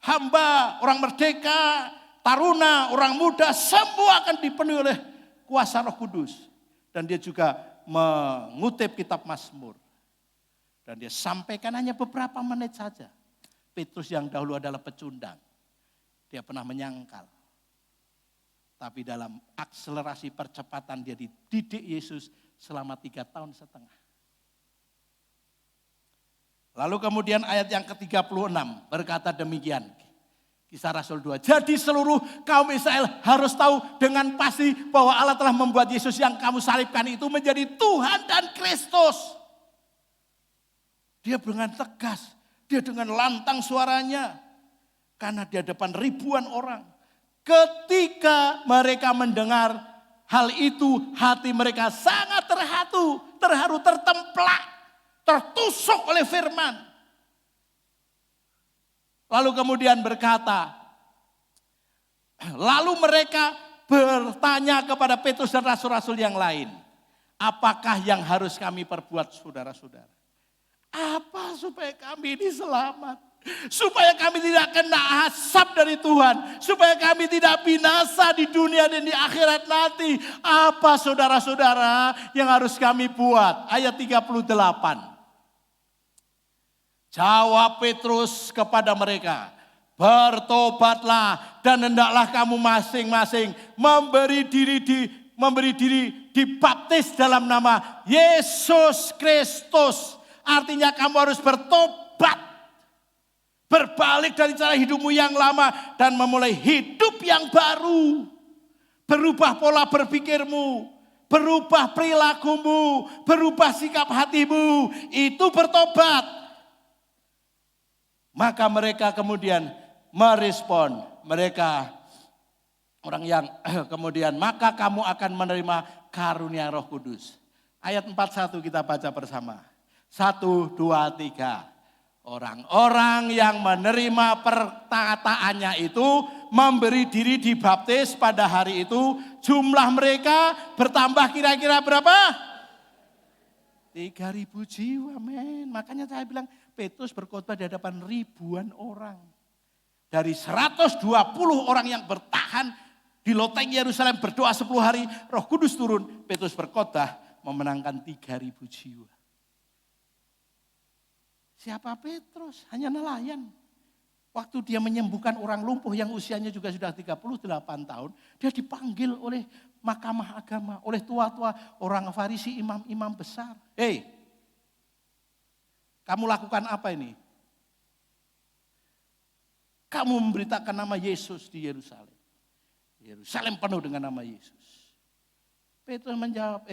Speaker 4: hamba, orang merdeka, taruna, orang muda, semua akan dipenuhi oleh kuasa Roh Kudus. Dan dia juga mengutip kitab Mazmur. Dan dia sampaikan hanya beberapa menit saja. Petrus yang dahulu adalah pecundang, dia pernah menyangkal. Tapi dalam akselerasi percepatan dia dididik Yesus selama 3 tahun setengah. Lalu kemudian ayat yang ke-36 berkata demikian. Kisah Rasul 2. Jadi seluruh kaum Israel harus tahu dengan pasti bahwa Allah telah membuat Yesus yang kamu salibkan itu menjadi Tuhan dan Kristus. Dia dengan tegas, dia dengan lantang suaranya. Karena di hadapan ribuan orang. Ketika mereka mendengar hal itu, hati mereka sangat terharu, tertemplak, tertusuk oleh firman. Lalu kemudian berkata, lalu mereka bertanya kepada Petrus dan rasul-rasul yang lain, apakah yang harus kami perbuat saudara-saudara? Apa supaya kami ini selamat? Supaya kami tidak kena asap dari Tuhan. Supaya kami tidak binasa di dunia dan di akhirat nanti. Apa saudara-saudara yang harus kami buat? Ayat 38. Jawab Petrus kepada mereka, bertobatlah dan hendaklah kamu masing-masing memberi diri dibaptis dalam nama Yesus Kristus. Artinya kamu harus bertobat, berbalik dari cara hidupmu yang lama dan memulai hidup yang baru. Berubah pola berpikirmu, berubah perilakumu, berubah sikap hatimu, itu bertobat. Maka mereka kemudian merespon, mereka orang yang kemudian maka kamu akan menerima karunia Roh Kudus. Ayat 41 kita baca bersama. 1, 2, 3. Orang-orang yang menerima perkataannya itu memberi diri dibaptis pada hari itu. Jumlah mereka bertambah kira-kira berapa? 3.000 jiwa, men. Makanya saya bilang Petrus berkhotbah di hadapan ribuan orang. Dari 120 orang yang bertahan di loteng Yerusalem berdoa 10 hari, Roh Kudus turun. Petrus berkhotbah memenangkan 3.000 jiwa. Siapa Petrus? Hanya nelayan. Waktu dia menyembuhkan orang lumpuh yang usianya juga sudah 38 tahun, dia dipanggil oleh mahkamah agama, oleh tua-tua orang Farisi, imam-imam besar. Hei, kamu lakukan apa ini? Kamu memberitakan nama Yesus di Yerusalem. Yerusalem penuh dengan nama Yesus. Petrus menjawab,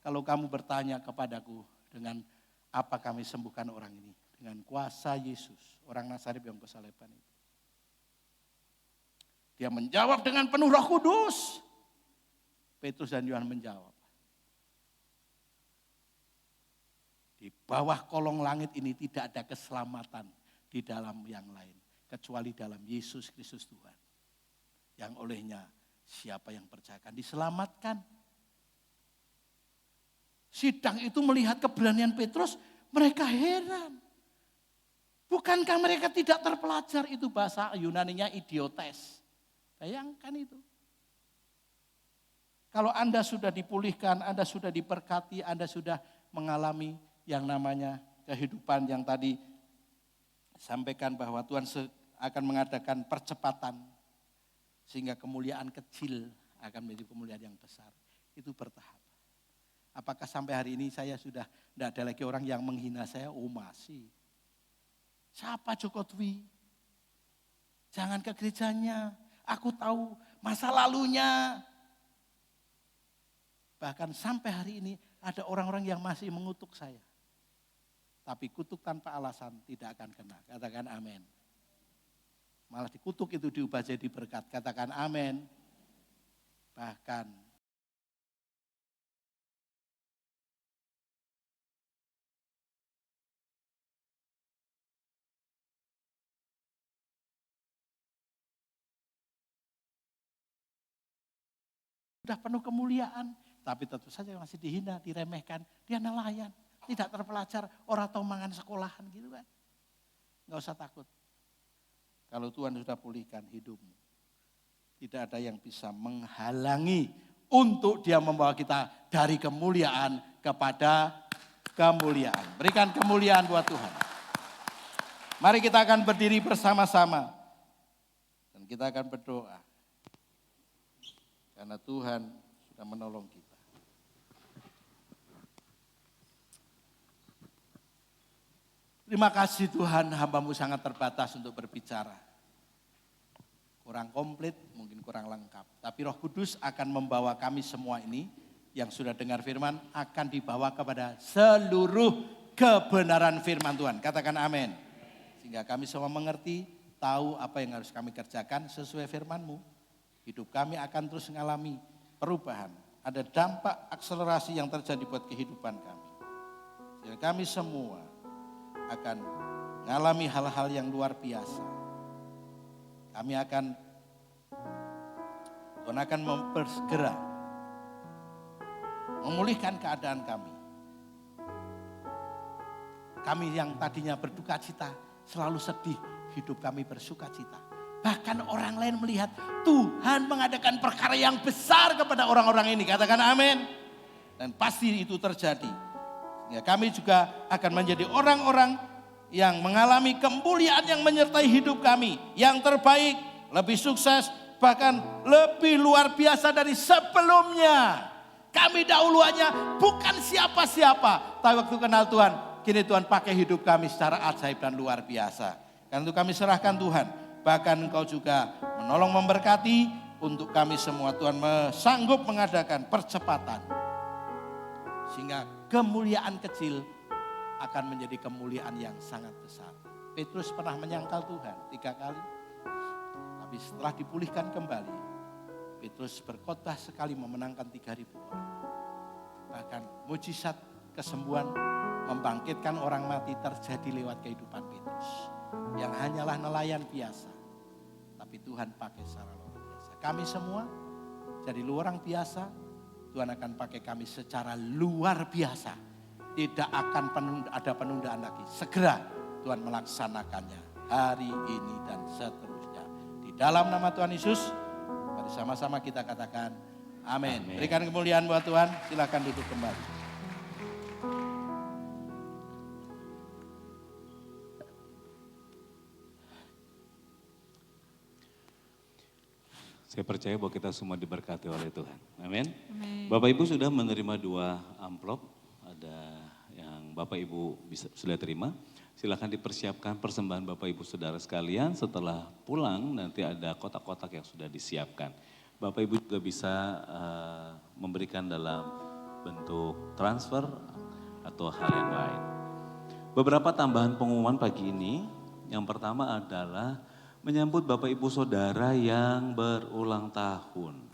Speaker 4: kalau kamu bertanya kepadaku dengan apa kami sembuhkan orang ini? Dengan kuasa Yesus, orang Nazaret yang kesaleban itu. Dia menjawab dengan penuh Roh Kudus. Petrus dan Yohanes menjawab. Di bawah kolong langit ini tidak ada keselamatan di dalam yang lain. Kecuali dalam Yesus Kristus Tuhan. Yang olehnya siapa yang percaya akan diselamatkan. Sidang itu melihat keberanian Petrus, mereka heran. Bukankah mereka tidak terpelajar? Itu bahasa Yunaninya idiotes. Bayangkan itu. Kalau Anda sudah dipulihkan, Anda sudah diberkati, Anda sudah mengalami yang namanya kehidupan yang tadi sampaikan bahwa Tuhan akan mengadakan percepatan. Sehingga kemuliaan kecil akan menjadi kemuliaan yang besar. Itu bertahap. Apakah sampai hari ini saya sudah tidak ada lagi orang yang menghina saya? Oh masih. Siapa Joko Dwi? Jangan ke gerejanya. Aku tahu masa lalunya. Bahkan sampai hari ini ada orang-orang yang masih mengutuk saya. Tapi kutuk tanpa alasan tidak akan kena. Katakan amin. Malah dikutuk itu diubah jadi berkat. Katakan amin. Bahkan sudah penuh kemuliaan, tapi tentu saja masih dihina, diremehkan. Dia nelayan, tidak terpelajar, orang tahu mangan sekolahan gitu kan. Enggak usah takut. Kalau Tuhan sudah pulihkan hidupmu, tidak ada yang bisa menghalangi untuk dia membawa kita dari kemuliaan kepada kemuliaan. Berikan kemuliaan buat Tuhan. Mari kita akan berdiri bersama-sama dan kita akan berdoa. Karena Tuhan sudah menolong kita. Terima kasih Tuhan, hamba-Mu sangat terbatas untuk berbicara. Kurang komplit, mungkin kurang lengkap. Tapi Roh Kudus akan membawa kami semua ini yang sudah dengar firman akan dibawa kepada seluruh kebenaran firman Tuhan. Katakan amin. Sehingga kami semua mengerti, tahu apa yang harus kami kerjakan sesuai firman-Mu. Hidup kami akan terus mengalami perubahan. Ada dampak akselerasi yang terjadi buat kehidupan kami. Jadi kami semua akan mengalami hal-hal yang luar biasa. Kami akan, Tuhan akan mempersegera memulihkan keadaan kami. Kami yang tadinya berduka cita selalu sedih, hidup kami bersuka cita. Bahkan orang lain melihat Tuhan mengadakan perkara yang besar kepada orang-orang ini. Katakan amin. Dan pasti itu terjadi. Ya, kami juga akan menjadi orang-orang yang mengalami kemuliaan yang menyertai hidup kami. Yang terbaik, lebih sukses, bahkan lebih luar biasa dari sebelumnya. Kami dahulu hanya bukan siapa-siapa. Tapi waktu kenal Tuhan, kini Tuhan pakai hidup kami secara ajaib dan luar biasa. Karena itu kami serahkan Tuhan. Bahkan Engkau juga menolong memberkati untuk kami semua. Tuhan sanggup mengadakan percepatan. Sehingga kemuliaan kecil akan menjadi kemuliaan yang sangat besar. Petrus pernah menyangkal Tuhan 3 kali. Tapi setelah dipulihkan kembali, Petrus berkhotbah sekali memenangkan 3.000 orang. Bahkan mujizat kesembuhan membangkitkan orang mati terjadi lewat kehidupan Petrus. Yang hanyalah nelayan biasa. Tapi Tuhan pakai secara luar biasa. Kami semua jadi orang biasa, Tuhan akan pakai kami secara luar biasa. Tidak akan ada penundaan lagi. Segera Tuhan melaksanakannya hari ini dan seterusnya. Di dalam nama Tuhan Yesus, mari sama-sama kita katakan amin. Berikan kemuliaan buat Tuhan, silakan duduk kembali.
Speaker 2: Saya percaya bahwa kita semua diberkati oleh Tuhan. Amin. Bapak Ibu sudah menerima 2 amplop. Ada yang Bapak Ibu sudah terima. Silakan dipersiapkan persembahan Bapak Ibu Saudara sekalian. Setelah pulang nanti ada kotak-kotak yang sudah disiapkan. Bapak Ibu juga bisa memberikan dalam bentuk transfer atau hal yang lain. Beberapa tambahan pengumuman pagi ini. Yang pertama adalah menyambut Bapak Ibu Saudara yang berulang tahun.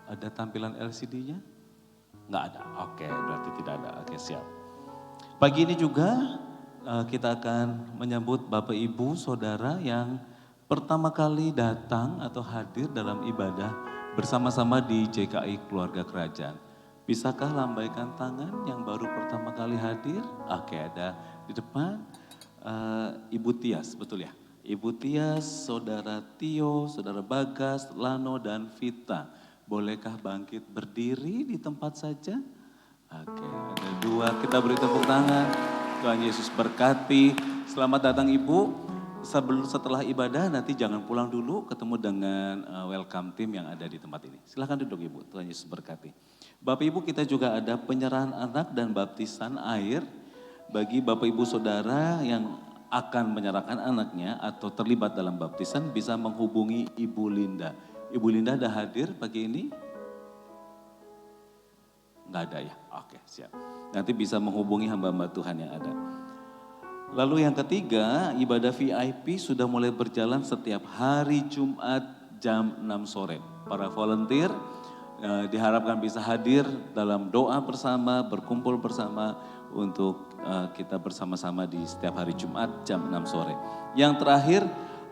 Speaker 2: Ada tampilan LCD-nya? Enggak ada, oke, berarti tidak ada, oke siap. Pagi ini juga kita akan menyambut Bapak Ibu Saudara yang pertama kali datang atau hadir dalam ibadah bersama-sama di JKI Keluarga Kerajaan. Bisakah lambaikan tangan yang baru pertama kali hadir? Oke, ada di depan. Ibu Tias, betul ya? Ibu Tias, Saudara Tio, Saudara Bagas, Lano, dan Vita. Bolehkah bangkit berdiri di tempat saja? Oke, ada 2, kita beri tepuk tangan. Tuhan Yesus berkati. Selamat datang Ibu. Setelah ibadah nanti jangan pulang dulu, ketemu dengan welcome team yang ada di tempat ini. Silahkan duduk Ibu, Tuhan Yesus berkati. Bapak Ibu, kita juga ada penyerahan anak dan baptisan air. Bagi Bapak Ibu Saudara yang akan menyerahkan anaknya atau terlibat dalam baptisan bisa menghubungi Ibu Linda. Ibu Linda ada hadir pagi ini? Enggak ada ya? Oke, siap. Nanti bisa menghubungi hamba-hamba Tuhan yang ada. Lalu yang ketiga, ibadah VIP sudah mulai berjalan setiap hari Jumat jam 6 sore. Para volunteer diharapkan bisa hadir dalam doa bersama, berkumpul bersama untuk kita bersama-sama di setiap hari Jumat jam 6 sore. Yang terakhir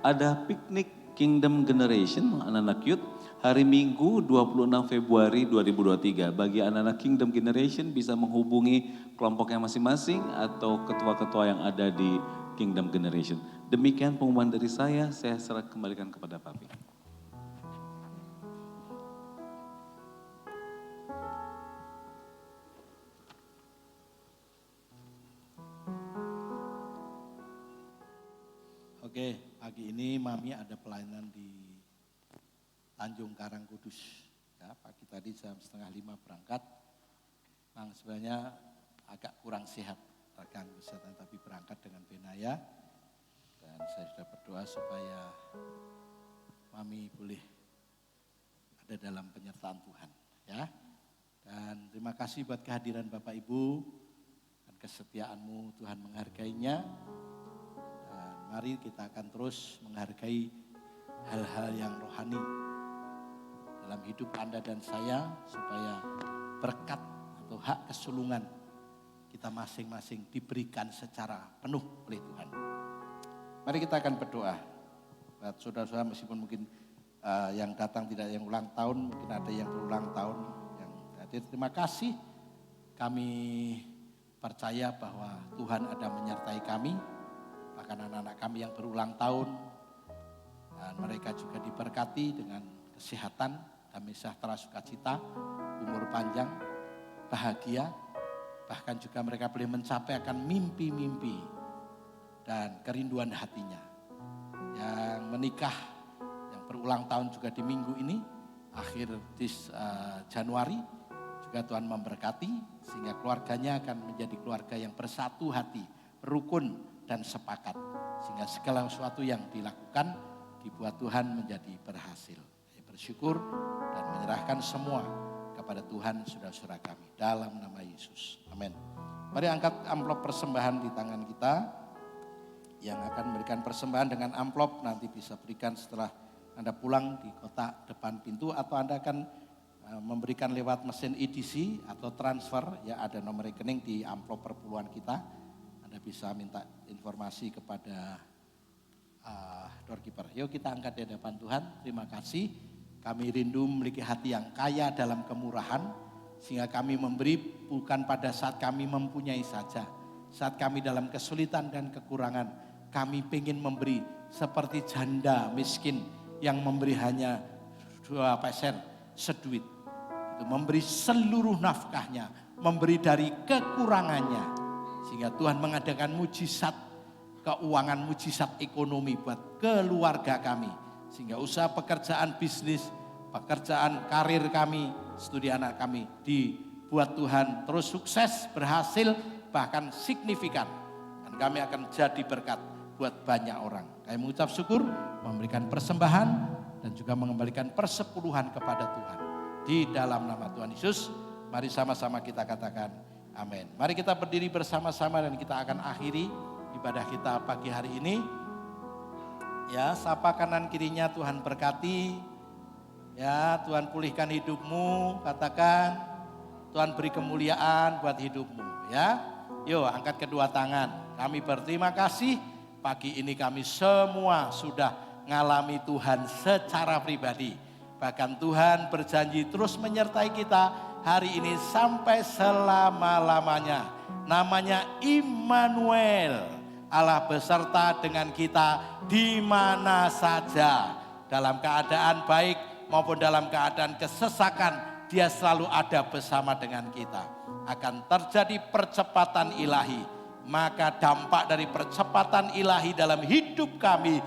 Speaker 2: ada piknik Kingdom Generation, anak-anak youth, hari Minggu 26 Februari 2023. Bagi anak-anak Kingdom Generation bisa menghubungi kelompoknya masing-masing atau ketua-ketua yang ada di Kingdom Generation. Demikian pengumuman dari saya serah kembalikan kepada Papi.
Speaker 4: Oke, pagi ini Mami ada pelayanan di Tanjung Karang Kudus. Ya, pagi tadi jam 4:30 berangkat. Memang sebenarnya agak kurang sehat rekan kesehatan, tapi berangkat dengan Benaya. Dan saya sudah berdoa supaya Mami boleh ada dalam penyertaan Tuhan. Ya. Dan terima kasih buat kehadiran Bapak Ibu dan kesetiaanmu, Tuhan menghargainya. Mari kita akan terus menghargai hal-hal yang rohani dalam hidup Anda dan saya supaya berkat atau hak kesulungan kita masing-masing diberikan secara penuh oleh Tuhan. Mari kita akan berdoa. Saudara-saudara meskipun mungkin yang datang tidak yang ulang tahun, mungkin ada yang berulang tahun yang hadir. Terima kasih. Kami percaya bahwa Tuhan ada menyertai kami. Bahkan anak-anak kami yang berulang tahun, dan mereka juga diberkati dengan kesehatan, damai sejahtera, sukacita, umur panjang, bahagia, Bahkan juga mereka boleh mencapai akan mimpi-mimpi dan kerinduan hatinya. Yang menikah, yang berulang tahun juga di minggu ini, akhir Januari, juga Tuhan memberkati sehingga keluarganya akan menjadi keluarga yang bersatu hati, rukun dan sepakat. Sehingga segala sesuatu yang dilakukan dibuat Tuhan menjadi berhasil. Saya bersyukur dan menyerahkan semua kepada Tuhan saudara-saudara kami dalam nama Yesus. Amin. Mari angkat amplop persembahan di tangan kita. Yang akan memberikan persembahan dengan amplop nanti bisa berikan setelah Anda pulang di kotak depan pintu, atau Anda akan memberikan lewat mesin EDC atau transfer, ya ada nomor rekening di amplop perpuluhan kita. Anda bisa minta informasi kepada doorkeeper. Yuk kita angkat di hadapan Tuhan. Terima kasih. Kami rindu memiliki hati yang kaya dalam kemurahan, sehingga kami memberi bukan pada saat kami mempunyai saja. Saat kami dalam kesulitan dan kekurangan, kami ingin memberi seperti janda miskin yang memberi hanya 2 peser seduit. Itu memberi seluruh nafkahnya, memberi dari kekurangannya. Sehingga Tuhan mengadakan mujizat keuangan, mujizat ekonomi buat keluarga kami. Sehingga usaha pekerjaan bisnis, pekerjaan karir kami, studi anak kami dibuat Tuhan terus sukses, berhasil, bahkan signifikan. Dan kami akan jadi berkat buat banyak orang. Kami mengucap syukur, memberikan persembahan dan juga mengembalikan persepuluhan kepada Tuhan. Di dalam nama Tuhan Yesus, mari sama-sama kita katakan amin. Mari kita berdiri bersama-sama dan kita akan akhiri ibadah kita pagi hari ini. Ya, sapa kanan kirinya, Tuhan berkati. Ya, Tuhan pulihkan hidupmu, katakan Tuhan beri kemuliaan buat hidupmu. Ya, yuk angkat kedua tangan. Kami berterima kasih. Pagi ini kami semua sudah ngalami Tuhan secara pribadi. Bahkan Tuhan berjanji terus menyertai kita hari ini sampai selama-lamanya. Namanya Immanuel, Allah beserta dengan kita di mana saja. Dalam keadaan baik maupun dalam keadaan kesesakan, Dia selalu ada bersama dengan kita. Akan terjadi percepatan ilahi. Maka dampak dari percepatan ilahi dalam hidup kami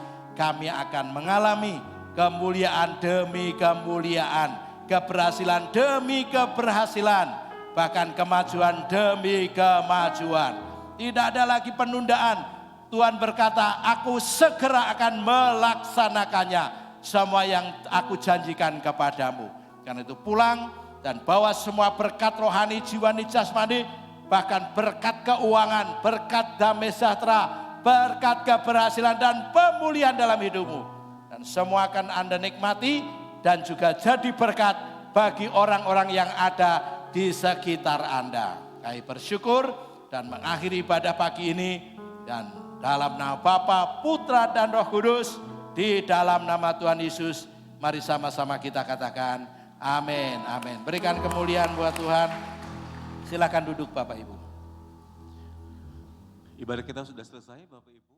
Speaker 4: akan mengalami kemuliaan demi kemuliaan, keberhasilan demi keberhasilan, bahkan kemajuan demi kemajuan. Tidak ada lagi penundaan. Tuhan berkata, aku segera akan melaksanakannya, semua yang aku janjikan kepadamu. Karena itu pulang dan bawa semua berkat rohani, jiwani, jasmani, bahkan berkat keuangan, berkat damai sejahtera, berkat keberhasilan dan pemulihan dalam hidupmu. Dan semua akan Anda nikmati dan juga jadi berkat bagi orang-orang yang ada di sekitar Anda. Kami bersyukur dan mengakhiri ibadah pagi ini. Dan dalam nama Bapa, Putra dan Roh Kudus, di dalam nama Tuhan Yesus, mari sama-sama kita katakan amin, amin. Berikan kemuliaan buat Tuhan. Silakan duduk Bapak Ibu.
Speaker 2: Ibadah kita sudah selesai Bapak Ibu.